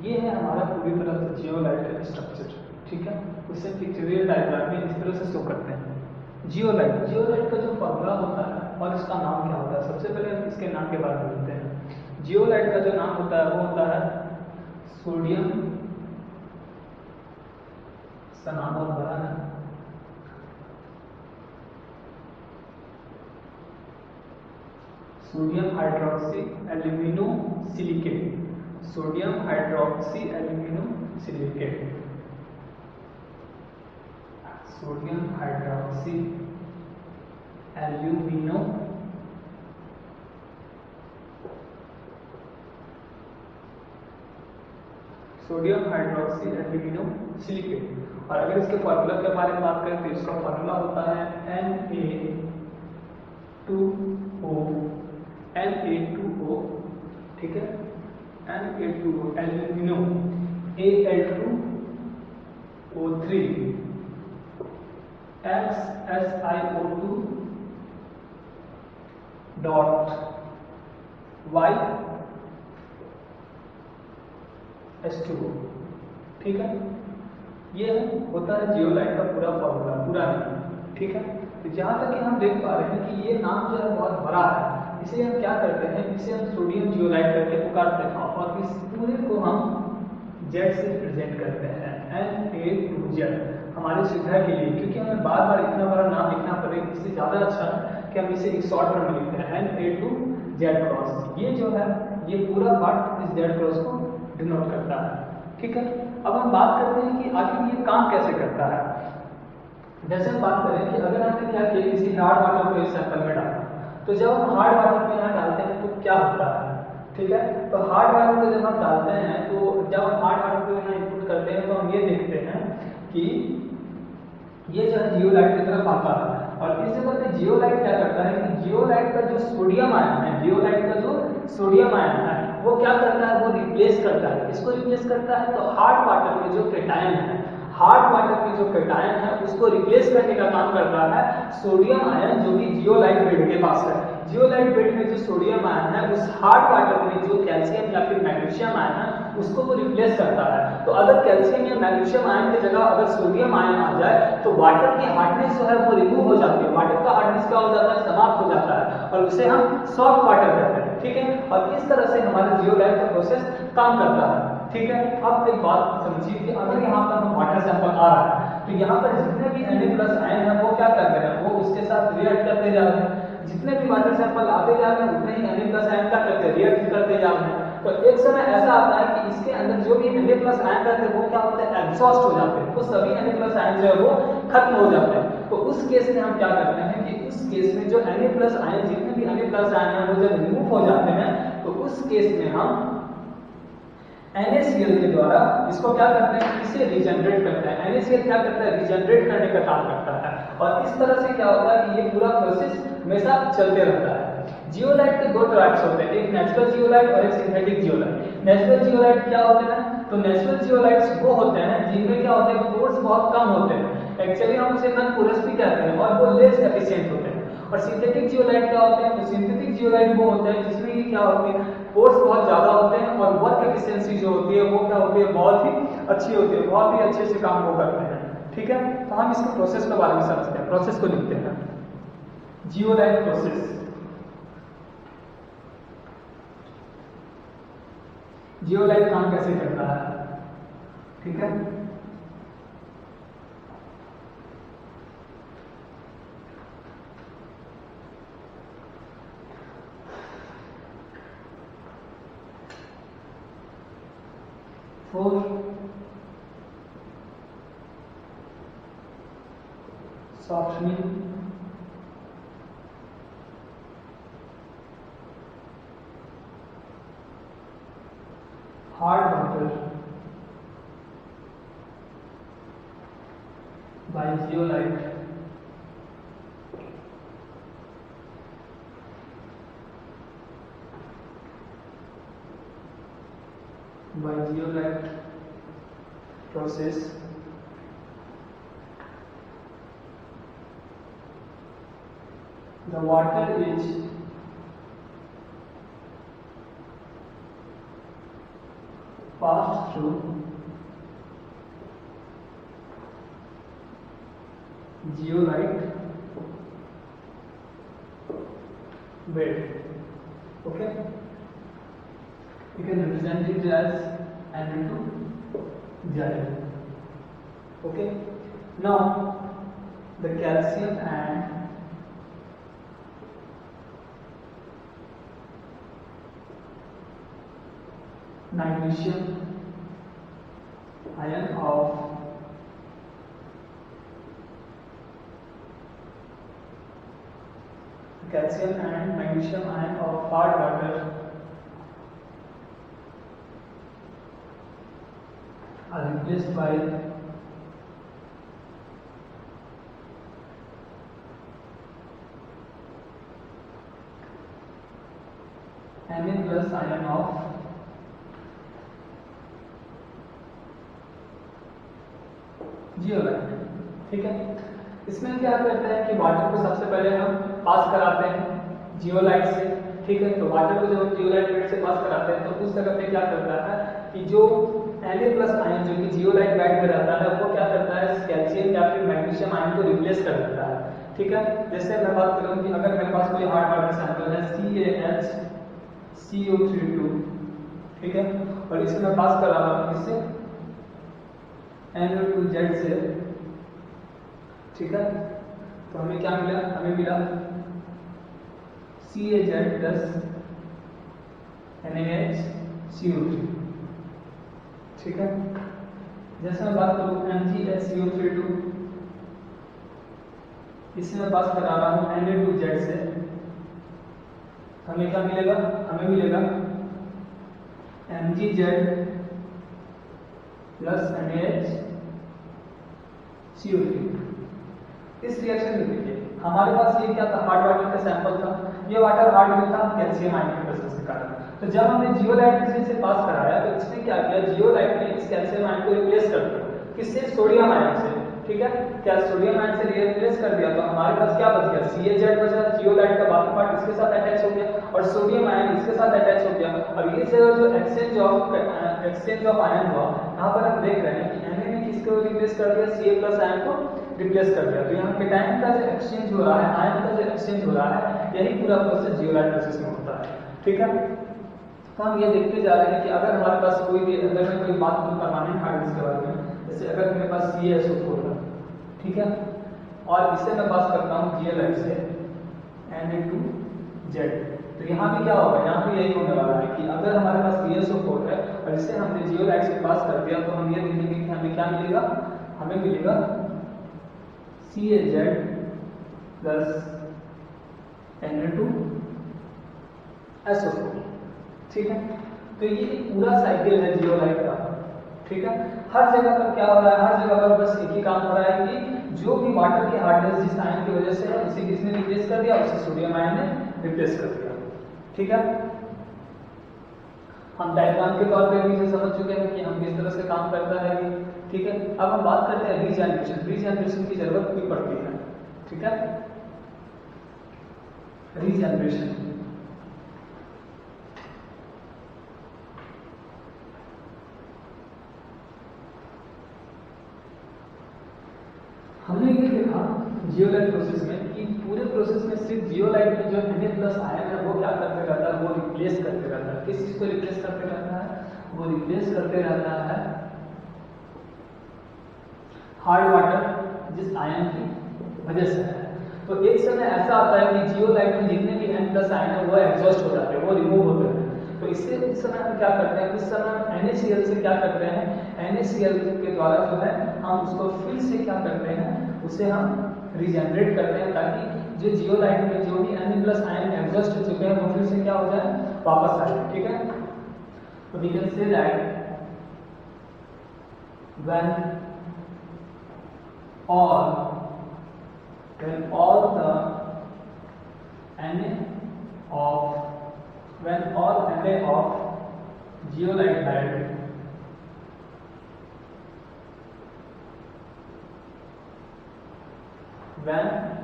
ये है हमारा पूरी तरह से जियोलाइट का स्ट्रक्चर, ठीक है। उसे पिक्चोरियल डायग्राम में इस तरह से शो करते हैं। जियोलाइट का जो फॉर्मूला होता है और इसका नाम क्या होता है, सबसे पहले हम इसके नाम के बारे में जानते हैं। जियोलाइट का जो नाम होता है वो होता है सोडियम, इसका नाम बहुत बड़ा है, sodium hydroxy alumino silicate, sodium hydroxy alumino silicate, sodium hydroxy alumino sodium hydroxy alumino silicate. और अगर इसके फॉर्मूला के बारे में बात करें तो इसका फॉर्मूला होता है Na2O, ठीक है, Na2O alumino, Al2O3 XSiO2 dot Y H2O, ठीक है। ये होता है जियोलाइट का पूरा फॉर्मूला, पूरा नाम, ठीक है। तो जहाँ तक कि हम देख पा रहे हैं कि ये नाम जो है बहुत बड़ा है, इसलिए हम क्या करते हैं, इसे हम सोडियम जियोलाइट करके पुकारते हैं और इस पूरे को हम जेड से रिप्रेजेंट करते हैं, Na2Z, हमारी सुविधा के लिए, क्योंकि हमें बार बार इतना बड़ा नाम लिखना पड़े, इससे ज़्यादा अच्छा है कि हम इसे एक शॉर्ट टर्म में लिखते हैं Na2Z क्रॉस। ये जो है ये पूरा पार्ट इस जेड क्रॉस को डिनोट करता है, ठीक है। अब हम बात करते हैं कि आखिर ये काम कैसे करता है। जैसे हम बात करें कि अगर हमने क्या किया, किसी हार्ड वाटर को इस सैंपल में डाला, तो जब हम हार्ड वाटर को यहाँ डालते हैं तो क्या होता है, ठीक है। तो हार्ड वाटर को जब हम डालते हैं तो जब हम हार्ड वाटर को यहाँ इनपुट करते हैं तो हम ये देखते हैं कि ये जो है जियोलाइट की तरफ आता है। और इस जगह पे जियोलाइट क्या करता है कि जियोलाइट का जो सोडियम आयन है, जियोलाइट का जो सोडियम आयन है वो क्या करता है, वो रिप्लेस करता है। किसको रिप्लेस करता है, तो हार्ड वाटर में जो कैटायन है, हार्ड वाटर की जो कैटायन है उसको रिप्लेस करने का काम करता है सोडियम आयन, जो कि जियोलाइट बेड के पास है। जियोलाइट बेड में जो सोडियम आयन है उस हार्ड वाटर में जो कैल्शियम या फिर मैग्नीशियम आयन है उसको वो रिप्लेस करता है। तो अगर कैल्शियम या मैग्नीशियम आयन की जगह अगर सोडियम आयन आ जाए तो वाटर की हार्डनेस जो है वो रिमूव हो जाती है, वाटर का हार्डनेस क्या हो जाता है, समाप्त हो जाता है, और उसे हम सॉफ्ट वाटर कहते हैं, ठीक है। और इस तरह से हमारे जियोलाइट का प्रोसेस काम करता है, ठीक है। अब एक बात समझिए कि अगर यहाँ पर हम वाटर सैंपल आ रहा है तो यहाँ पर जितने भी Na+ आयन है वो क्या कर रहे हैं, वो उसके साथ रिएक्ट करते जा रहे हैं। जितने भी वाटर सैंपल आते जा रहे हैं उतने ही Na+ आयन क्या करते हैं, रिएक्ट करते जा रहे हैं। तो एक समय ऐसा आता है कि इसके अंदर जो भी Na+ आयन रहते हैं वो क्या होते हैं, एग्जॉस्ट हो जाते हैं, तो सभी Na+ आयन जो है वो खत्म हो जाते हैं। तो उस केस में हम क्या करते हैं कि उस केस में जो Na+ आयन, जितने भी Na+ आयन है वो जब रिमूव हो जाते हैं तो उस केस में हम NaCl के द्वारा इसको क्या करते हैं, इसे रीजनरेट करते हैं। NaCl क्या करता है, रीजनरेट करने का काम करता है। और इस तरह से क्या होता है कि ये पूरा प्रोसेस हमेशा चलते रहता है। जियोलाइट के दो टाइप्स होते हैं, एक नेचुरल जियोलाइट और एक सिंथेटिक जियोलाइट। नेचुरल जियोलाइट क्या होते हैं, तो नेचुरल जियोलाइट्स वो होते हैं जिनमें क्या होता है, पोर्स बहुत कम होते हैं, एक्चुअली हम उसे नॉन पोरस भी कहते हैं, और वो लेस एफिशिएंट होते हैं। और सिंथेटिक जियोलाइट क्या होते हैं, तो सिंथेटिक जियोलाइट वो होते हैं जिसमें कि क्या होते हैं, फोर्स बहुत ज्यादा होते हैं और वर्क एफिशिएंसी जो होती है वो क्या होती है, बहुत ही अच्छी होती है, बहुत ही अच्छे से काम वो करते हैं, ठीक है। तो हम इसके प्रोसेस के बारे में समझते हैं, प्रोसेस को लिखते हैं, जियोलाइट प्रोसेस। जियोलाइट काम कैसे करता है, ठीक है। For softening hard water by zeolite process, the water is to zeolite bed. Okay, you can represent it as Na2Zl. Okay, now the calcium and magnesium ion of calcium and magnesium ion of hard water are replaced by Na plus ion of zeolite. ठीक है, इसमें क्या करते हैं कि water को सबसे पहले हम पास कराते हैं जियोलाइट से। ठीक है, तो वाटर को जब हम जियोलाइट बेड से पास कराते हैं तो उस जगह पे क्या करता है कि जो Na प्लस आयन जो कि जियोलाइट बेड में रहता है वो क्या करता है कैल्शियम या फिर मैग्नीशियम आयन को रिप्लेस कर देता है। ठीक है, जैसे मैं बात करूं कि अगर मेरे पास कोई हार्ड वाटर सैंपल है CaHCO32, ठीक है, और इसे मैं पास करा रहा हूं इससे Na2Z से। ठीक है, तो हमें क्या मिला, हमें मिला CaZ प्लस NaHCO3। ठीक है, जैसे मैं बात करूं MgSCO32, इसे मैं पास करा रहा हूं Na2Z से, हमें क्या मिलेगा, हमें मिलेगा MgZ प्लस NaHCO3। इस रिएक्शन में देखिए हमारे पास ये क्या था, हार्ड वाटर का सैंपल था, ये वाटर हार्ड में था कैल्शियम आयन की प्रेजेंस के कारण। तो जब हमने जियोलाइट से पास कराया तो इसने क्या किया, जियोलाइट ने इस कैल्शियम आयन को रिप्लेस कर दिया, किससे, सोडियम आयन से। ठीक है, क्या सोडियम आयन से रिप्लेस कर दिया तो हमारे पास क्या बच गया, CaZ बचा, जियोलाइट का बाकी पार्ट इसके साथ अटैच हो गया और सोडियम आयन इसके साथ अटैच हो गया। और ये जो एक्सचेंज ऑफ आयन हुआ, यहाँ पर हम देख रहे हैं कि Na ने किसको रिप्लेस कर दिया, Ca प्लस आयन को रिप्लेस कर दिया। तो यहाँ केटायन का जो एक्सचेंज हो रहा है, आयन का जो एक्सचेंज हो रहा है, यही पूरा प्रोसेस जियोलाइट प्रोसेस में होता है। ठीक है, तो हम ये देखते जा रहे हैं कि अगर हमारे पास कोई भी, अगर मैं कोई बात करूं परमानेंट हार्ड डिस्क के बारे में, जैसे अगर मेरे पास CaSO4 है, ठीक है, और इसे मैं पास करता हूं जियोलाइट से Na2Z, तो यहाँ भी क्या होगा, यहाँ पे यही होने वाला है कि अगर हमारे पास CaSO4 है और इसे हमने जियोलाइट से पास कर दिया तो हम ये देखेंगे कि हमें क्या मिलेगा, हमें मिलेगा CaZ प्लस Na2SO4। ठीक है, तो ये पूरा साइकिल है जियोलाइट का। ठीक है, हर जगह पर क्या हो रहा है, हर जगह पर बस एक ही काम हो रहा है कि जो भी वाटर की हार्डनेस जिस आयन की वजह से है उसे किसने रिप्लेस कर दिया, उसे सोडियम आयन ने रिप्लेस कर दिया। ठीक है, हम डायग्राम के तौर पे भी इसे समझ चुके हैं कि हम किस तरह से काम करता है ये। ठीक है, अब हम बात करते हैं रीजनरेशन। रीजनरेशन की जरूरत भी पड़ती है। ठीक है, रीजनरेशन, हमने ये देखा जियोलाइट प्रोसेस में कि पूरे प्रोसेस में सिर्फ जियोलाइट में जो Na प्लस आयन है वो क्या करते रहता है, वो रिप्लेस करते रहता है। किस चीज को रिप्लेस करते रहता है, वो रिप्लेस करते रहता है हार्ड वाटर जिस आयन की वजह से है। तो एक समय ऐसा आता है कि जियोलाइट में जितने भी N प्लस आयन है वो एग्जॉस्ट हो जाते हैं, वो रिमूव होते हैं। तो इससे इस समय हम क्या करते हैं, इस समय NaCl से क्या करते हैं, NaCl के द्वारा जो है हम उसको फिर से क्या करते हैं, उसे हम रीजनरेट करते हैं ताकि जो जियोलाइट में जो भी Na प्लस आयन एग्जॉस्ट हो चुके हैं वो फिर से क्या हो जाए, वापस आ जाए। ठीक है, तो we can say that when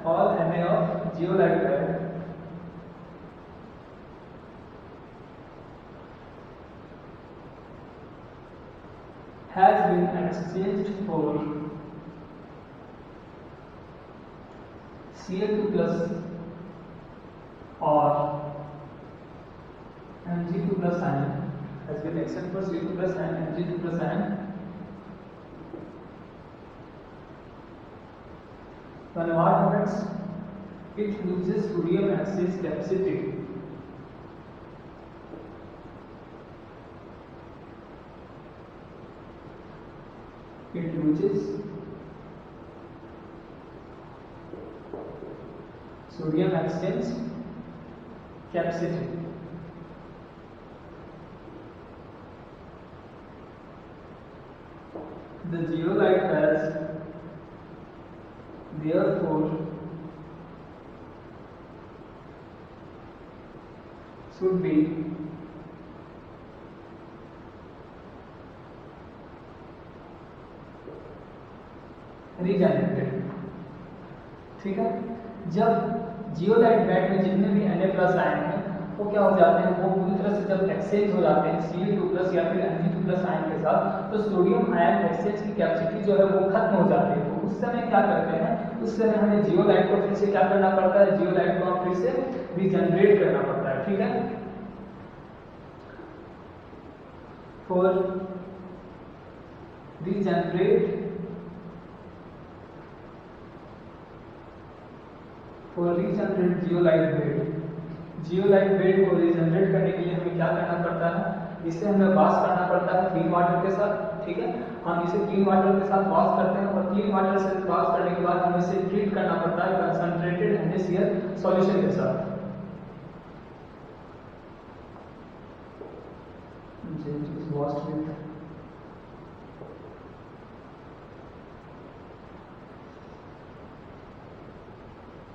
all the Na of zeolite bed has been exchanged for Cl2 plus or Mg2 plus ion has been exchanged for Cl2 plus and Mg2 plus ion. When what happens? It loses sodium exchange capacity. It loses sodium exchange capacity. The zeolite has therefore should be regenerated. ठीक है, जब zeolite bed में जितने भी Na+ ion हैं वो क्या हो जाते हैं, वो पूरी तरह से जब एक्सचेंज हो जाते हैं Cl2+ या फिर Mg2+ आयन के साथ, तो सोडियम आयन एक्सचेंज की कैपेसिटी जो है वो खत्म हो जाती है। तो उस समय क्या करते हैं, उस समय हमें जियोलाइट को फिर से क्या करना पड़ता है, जियोलाइट को हम फिर से रीजनरेट करना पड़ता है। ठीक है, for regenerate zeolite bed, zeolite bed को रीजनरेट करने के लिए हमें क्या करना पड़ता है, इसे हमें वॉश करना पड़ता है क्लीन वाटर के साथ। ठीक है, हम इसे क्लीन वाटर के साथ वॉश करते हैं और क्लीन वाटर से वॉश करने के बाद हमें इसे ट्रीट करना पड़ता है कंसंट्रेटेड NaCl सॉल्यूशन के साथ।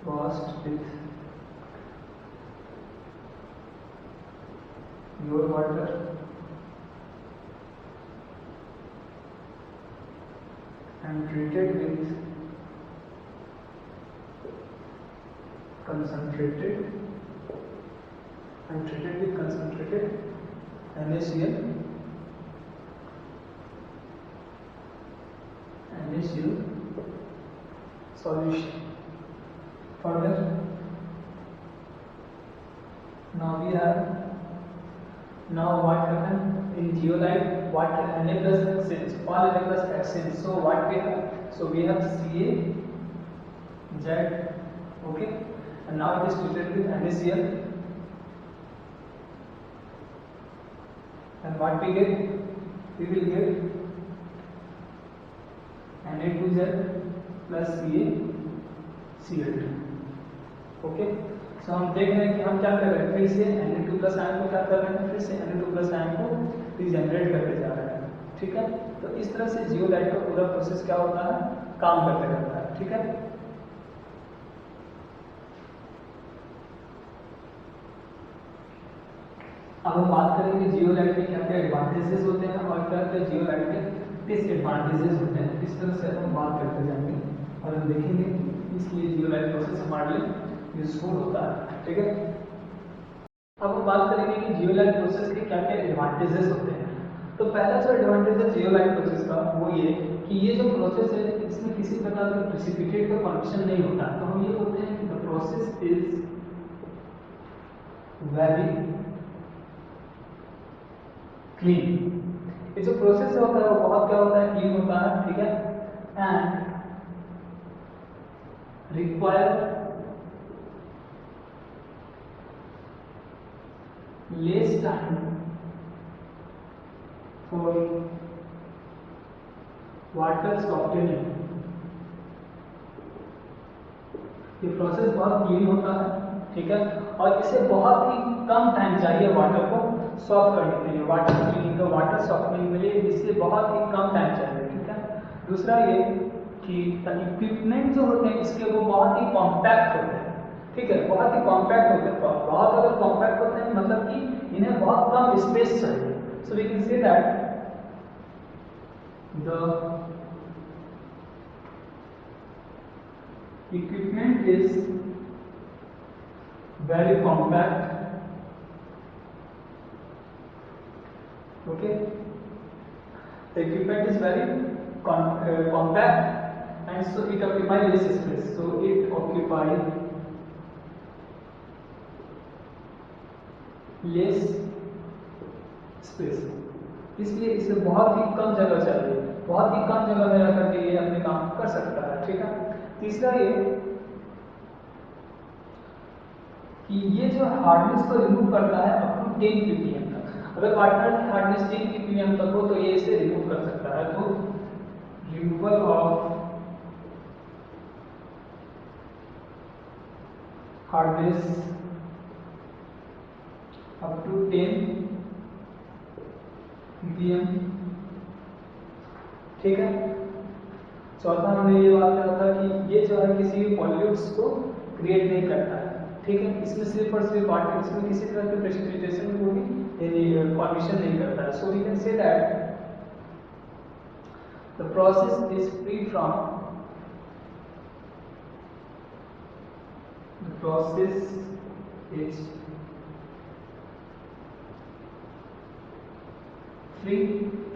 washed with your water and treated with concentrated NaCl solution. Further, now what happened in zeolite, what Na+ exchange, all Na+ exchange. So what we have, we have CaZ, okay, and now it is treated with NaCl, and what we get, we will get Na2Z plus CaCl2। Okay, so हम देख रहे हैं कि हम क्या कर रहे हैं, फिर से Na2+ आयन को क्या कर रहे हैं, फिर से Na2+ आयन को रीजनरेट करते जा रहे हैं। ठीक है, तो इस तरह से जियोलाइट का पूरा प्रोसेस क्या होता है, काम करते रहता है। ठीक है, अब हम बात करेंगे जियोलाइट के क्या क्या एडवांटेजेस होते हैं और क्या क्या जियोलाइट के डिसएडवांटेजेस होते हैं। इस तरह से हम बात करते जाएंगे और हम देखेंगे इसलिए जियोलाइट प्रोसेस हमारे लिए यूजफुल होता है। ठीक है, अब हम बात करेंगे कि जियोलाइट प्रोसेस के क्या क्या एडवांटेजेस होते हैं। तो पहला जो एडवांटेज है जियोलाइट प्रोसेस का वो ये कि ये जो प्रोसेस है इसमें किसी प्रकार का प्रेसिपिटेट का फॉर्मेशन नहीं होता। तो हम ये बोलते हैं कि the process is very clean. ये जो प्रोसेस होता है वो बहुत क्या होता है, क्लीन होता है। ठीक है, and require less time for water softening. ये प्रोसेस बहुत क्लीन होता है। ठीक है, और इसे बहुत ही कम टाइम चाहिए वाटर को सॉफ्ट करने के लिए, वाटर क्लीनिंग का वाटर सॉफ्टनिंग के लिए इससे बहुत ही कम टाइम चाहिए। ठीक है, दूसरा ये कि इक्विपमेंट जो होते हैं इसके वो बहुत ही कॉम्पैक्ट होते हैं। ठीक है, बहुत ही कॉम्पैक्ट होते हैं, बहुत अगर कॉम्पैक्ट होते हैं मतलब कि इन्हें बहुत कम स्पेस चाहिए। So we can say that the equipment is very compact, okay, The equipment is very compact, and so it occupies less space. So it occupies less space, इसलिए इसे बहुत ही कम जगह चाहिए, बहुत ही कम जगह में रख के ये अपने काम कर सकता है। ठीक है। तीसरा ये कि ये जो हार्डनेस को रिमूव करता है अप टू 10 ppm तक। अगर पार्टनर की हार्डनेस 10 ppm तक हो तो ये इसे रिमूव कर सकता है। तो removal of hardness up to 10 ppm। ठीक है। चौथा हमने ये बात कहा था कि ये जो है किसी भी पॉल्यूट्स को क्रिएट नहीं करता है। ठीक है। इसमें सिर्फ और सिर्फ वाटर, इसमें किसी तरह की प्रेसिपिटेशन को भी फॉर्मेशन नहीं करता है। So we can say that the process is free from the process is free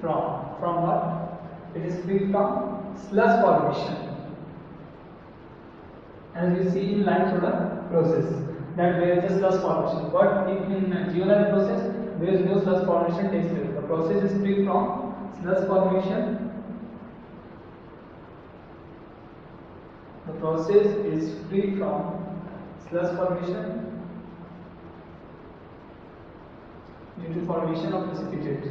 from what? It is free from sludge formation, as we see in line soda process that there is a sludge formation, but in geolite process there is no sludge formation takes place. The process is free from sludge formation. The process is free from sludge formation due to formation of precipitate.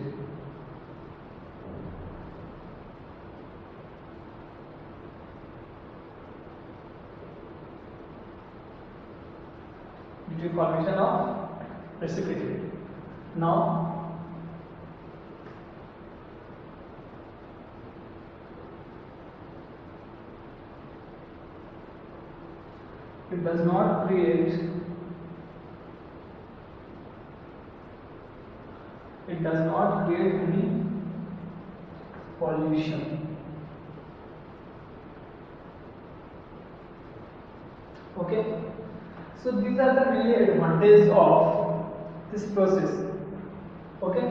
Due to formation of precipitate. Now it does not create any pollution. Okay, so these are the mainly advantages of this process. Okay,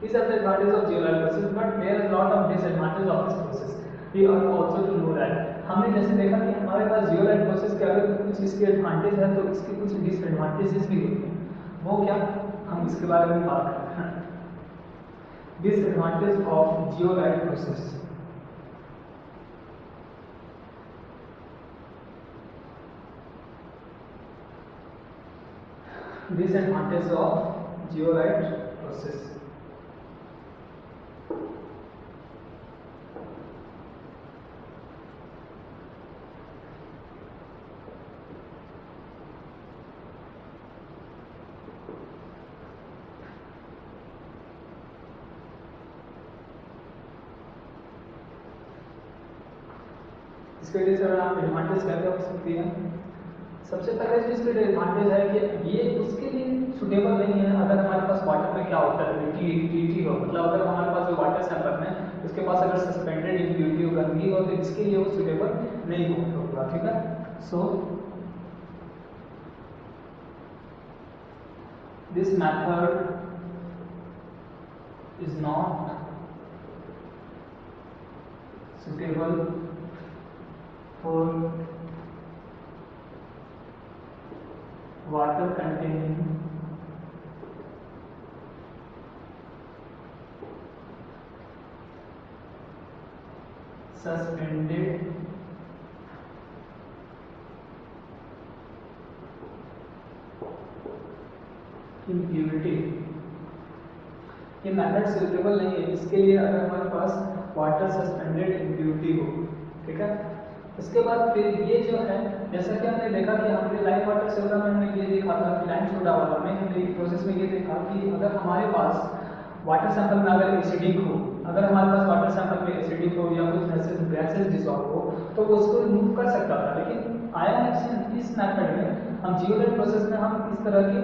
these are the advantages of geolite process, but there are a lot of disadvantages of this process. We are also to know that हमने जैसे देखा कि हमारे पास zeolite process के अगर कुछ इसके advantage है तो इसके कुछ डिसएडवांटेजेस भी होते हैं। वो क्या, हम इसके बारे में बात करते हैं। Disadvantage of zeolite process. Disadvantage of zeolite process. इसके लिए सर आप एडवांटेज क्या क्या हो सकती है। सबसे पहले जो इसके एडवांटेज है कि ये उसके लिए सुटेबल नहीं है। अगर हमारे पास वाटर में क्या होता है टी हो, मतलब अगर हमारे पास जो वाटर सैंपल में उसके पास अगर सस्पेंडेड इम्प्योरिटी हो, गंदगी हो, तो इसके लिए वो सुटेबल नहीं होगा। ठीक है। So this method is not suitable for water containing suspended impurity। ये मेथड सुटेबल नहीं है इसके लिए अगर हमारे पास वाटर सस्पेंडेड इम्प्योरिटी हो। ठीक है। उसके बाद फिर ये जो है, जैसा कि हमने देखा कि हमने लाइम वाटर सोडा में हमने ये देखा था कि लाइम सोडा वाला में हमने प्रोसेस में ये देखा कि अगर हमारे पास वाटर सैंपल में अगर एसिडिक हो, अगर हमारे पास वाटर सैंपल में एसिडिक हो या कुछ गैसेस डिसॉल्व हो तो वो उसको रिमूव कर सकता था। लेकिन आयन इस मेथड में हम जियोलाइट प्रोसेस में हम इस तरह की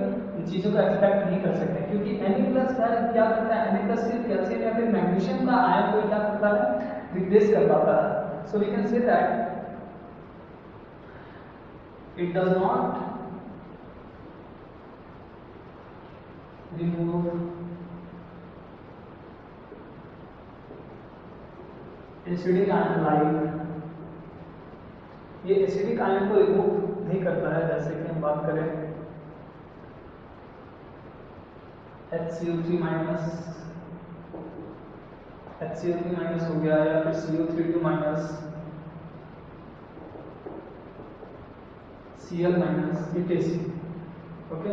चीज़ों का एक्सपेक्ट नहीं कर सकते, क्योंकि Na+ क्या करता है, Na+ सिर्फ कैल्शियम या फिर मैग्नीशियम का आयन को क्या करता है, रिप्लेस कर पाता है। So we can say that it does not remove acidic ion like, ये एसिडिक आयन को रिमूव नहीं करता है। जैसे कि हम बात करें HCO3 माइनस हो गया, या फिर CO32 minus, Cl minus, ETC। Okay,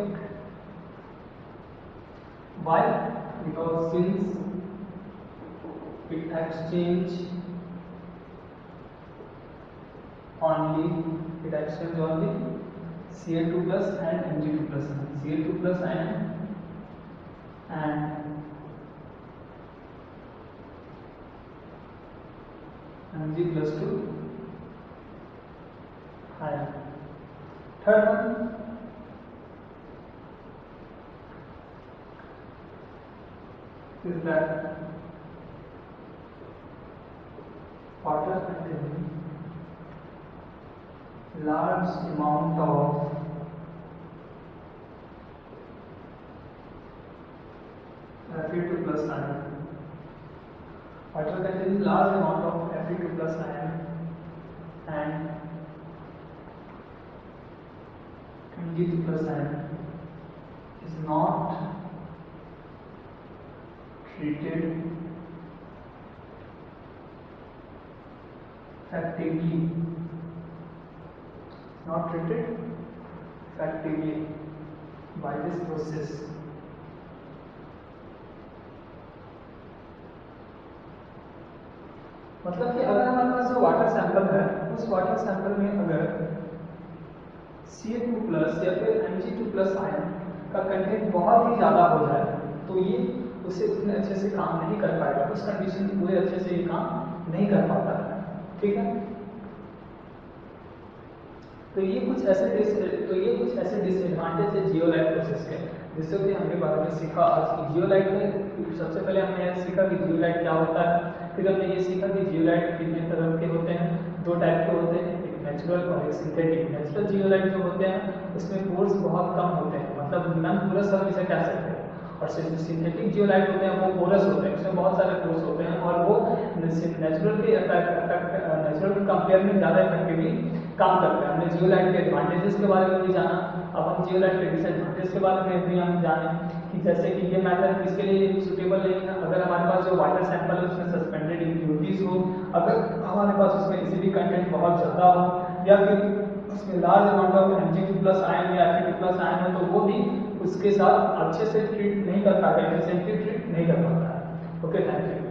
why? Because since it exchange only Cl2 plus and Mg2 plus, Cl2 plus and Mg plus 2 ion. Third one, is that water containing large amount of Fe2 plus ion. Water containing large amount of Fe2 plus ion and Mg2 plus ion is not treated effectively, by this process. मतलब कि अगर हमारे पास जो water sample है, उस water sample में अगर Ca2 plus या फिर Mg2 प्लस आयन का कंटेंट बहुत ही ज़्यादा हो जाए, तो ये उसे उतने अच्छे से काम नहीं कर पाएगा, उस कंडीशन में पूरे अच्छे से ये काम नहीं कर पाता है। ठीक है, तो ये कुछ ऐसे डिसएडवांटेज है जियोलाइट प्रोसेस के, जिससे कि हमने बारे में सीखा आज की जियोलाइट में। सबसे पहले हमने यह सीखा कि जियोलाइट क्या होता है, फिर हमने ये सीखा कि जियोलाइट कितने तरह के होते हैं, 2 टाइप के होते हैं, एक नेचुरल और एक सिंथेटिक। नेचुरल जियोलाइट जो होते हैं उसमें पोर्स बहुत कम होते हैं, मतलब नॉन पोरस हम इसे कह सकते हैं, और सिंथेटिक जियोलाइट होते हैं वो पोरस होते हैं, उसमें बहुत सारे पोर्स होते हैं और वो नेचुरल के कंपेयर में ज़्यादा इफेक्टिवली काम करते हैं। हमने जियोलाइट के एडवांटेजेस के बारे में भी जाना, अब हम जियोलाइट के डिसएडवांटेज के बारे में भी हम जाने कि जैसे कि ये मेथड किसके लिए सूटेबल नहीं है। अगर हमारे पास जो वाटर सैंपल है उसमें सस्पेंडेड इम्प्योरिटीज हो, अगर हमारे पास उसमें एसिडिक कंटेंट बहुत ज़्यादा हो, या फिर उसमें large amount of Mg2 plus ion या Fe2 प्लस आयन हो, तो वो भी उसके साथ अच्छे से ट्रीट नहीं कर पाता, एफिशिएंटली ट्रीट नहीं कर पाता है। Okay, thank you.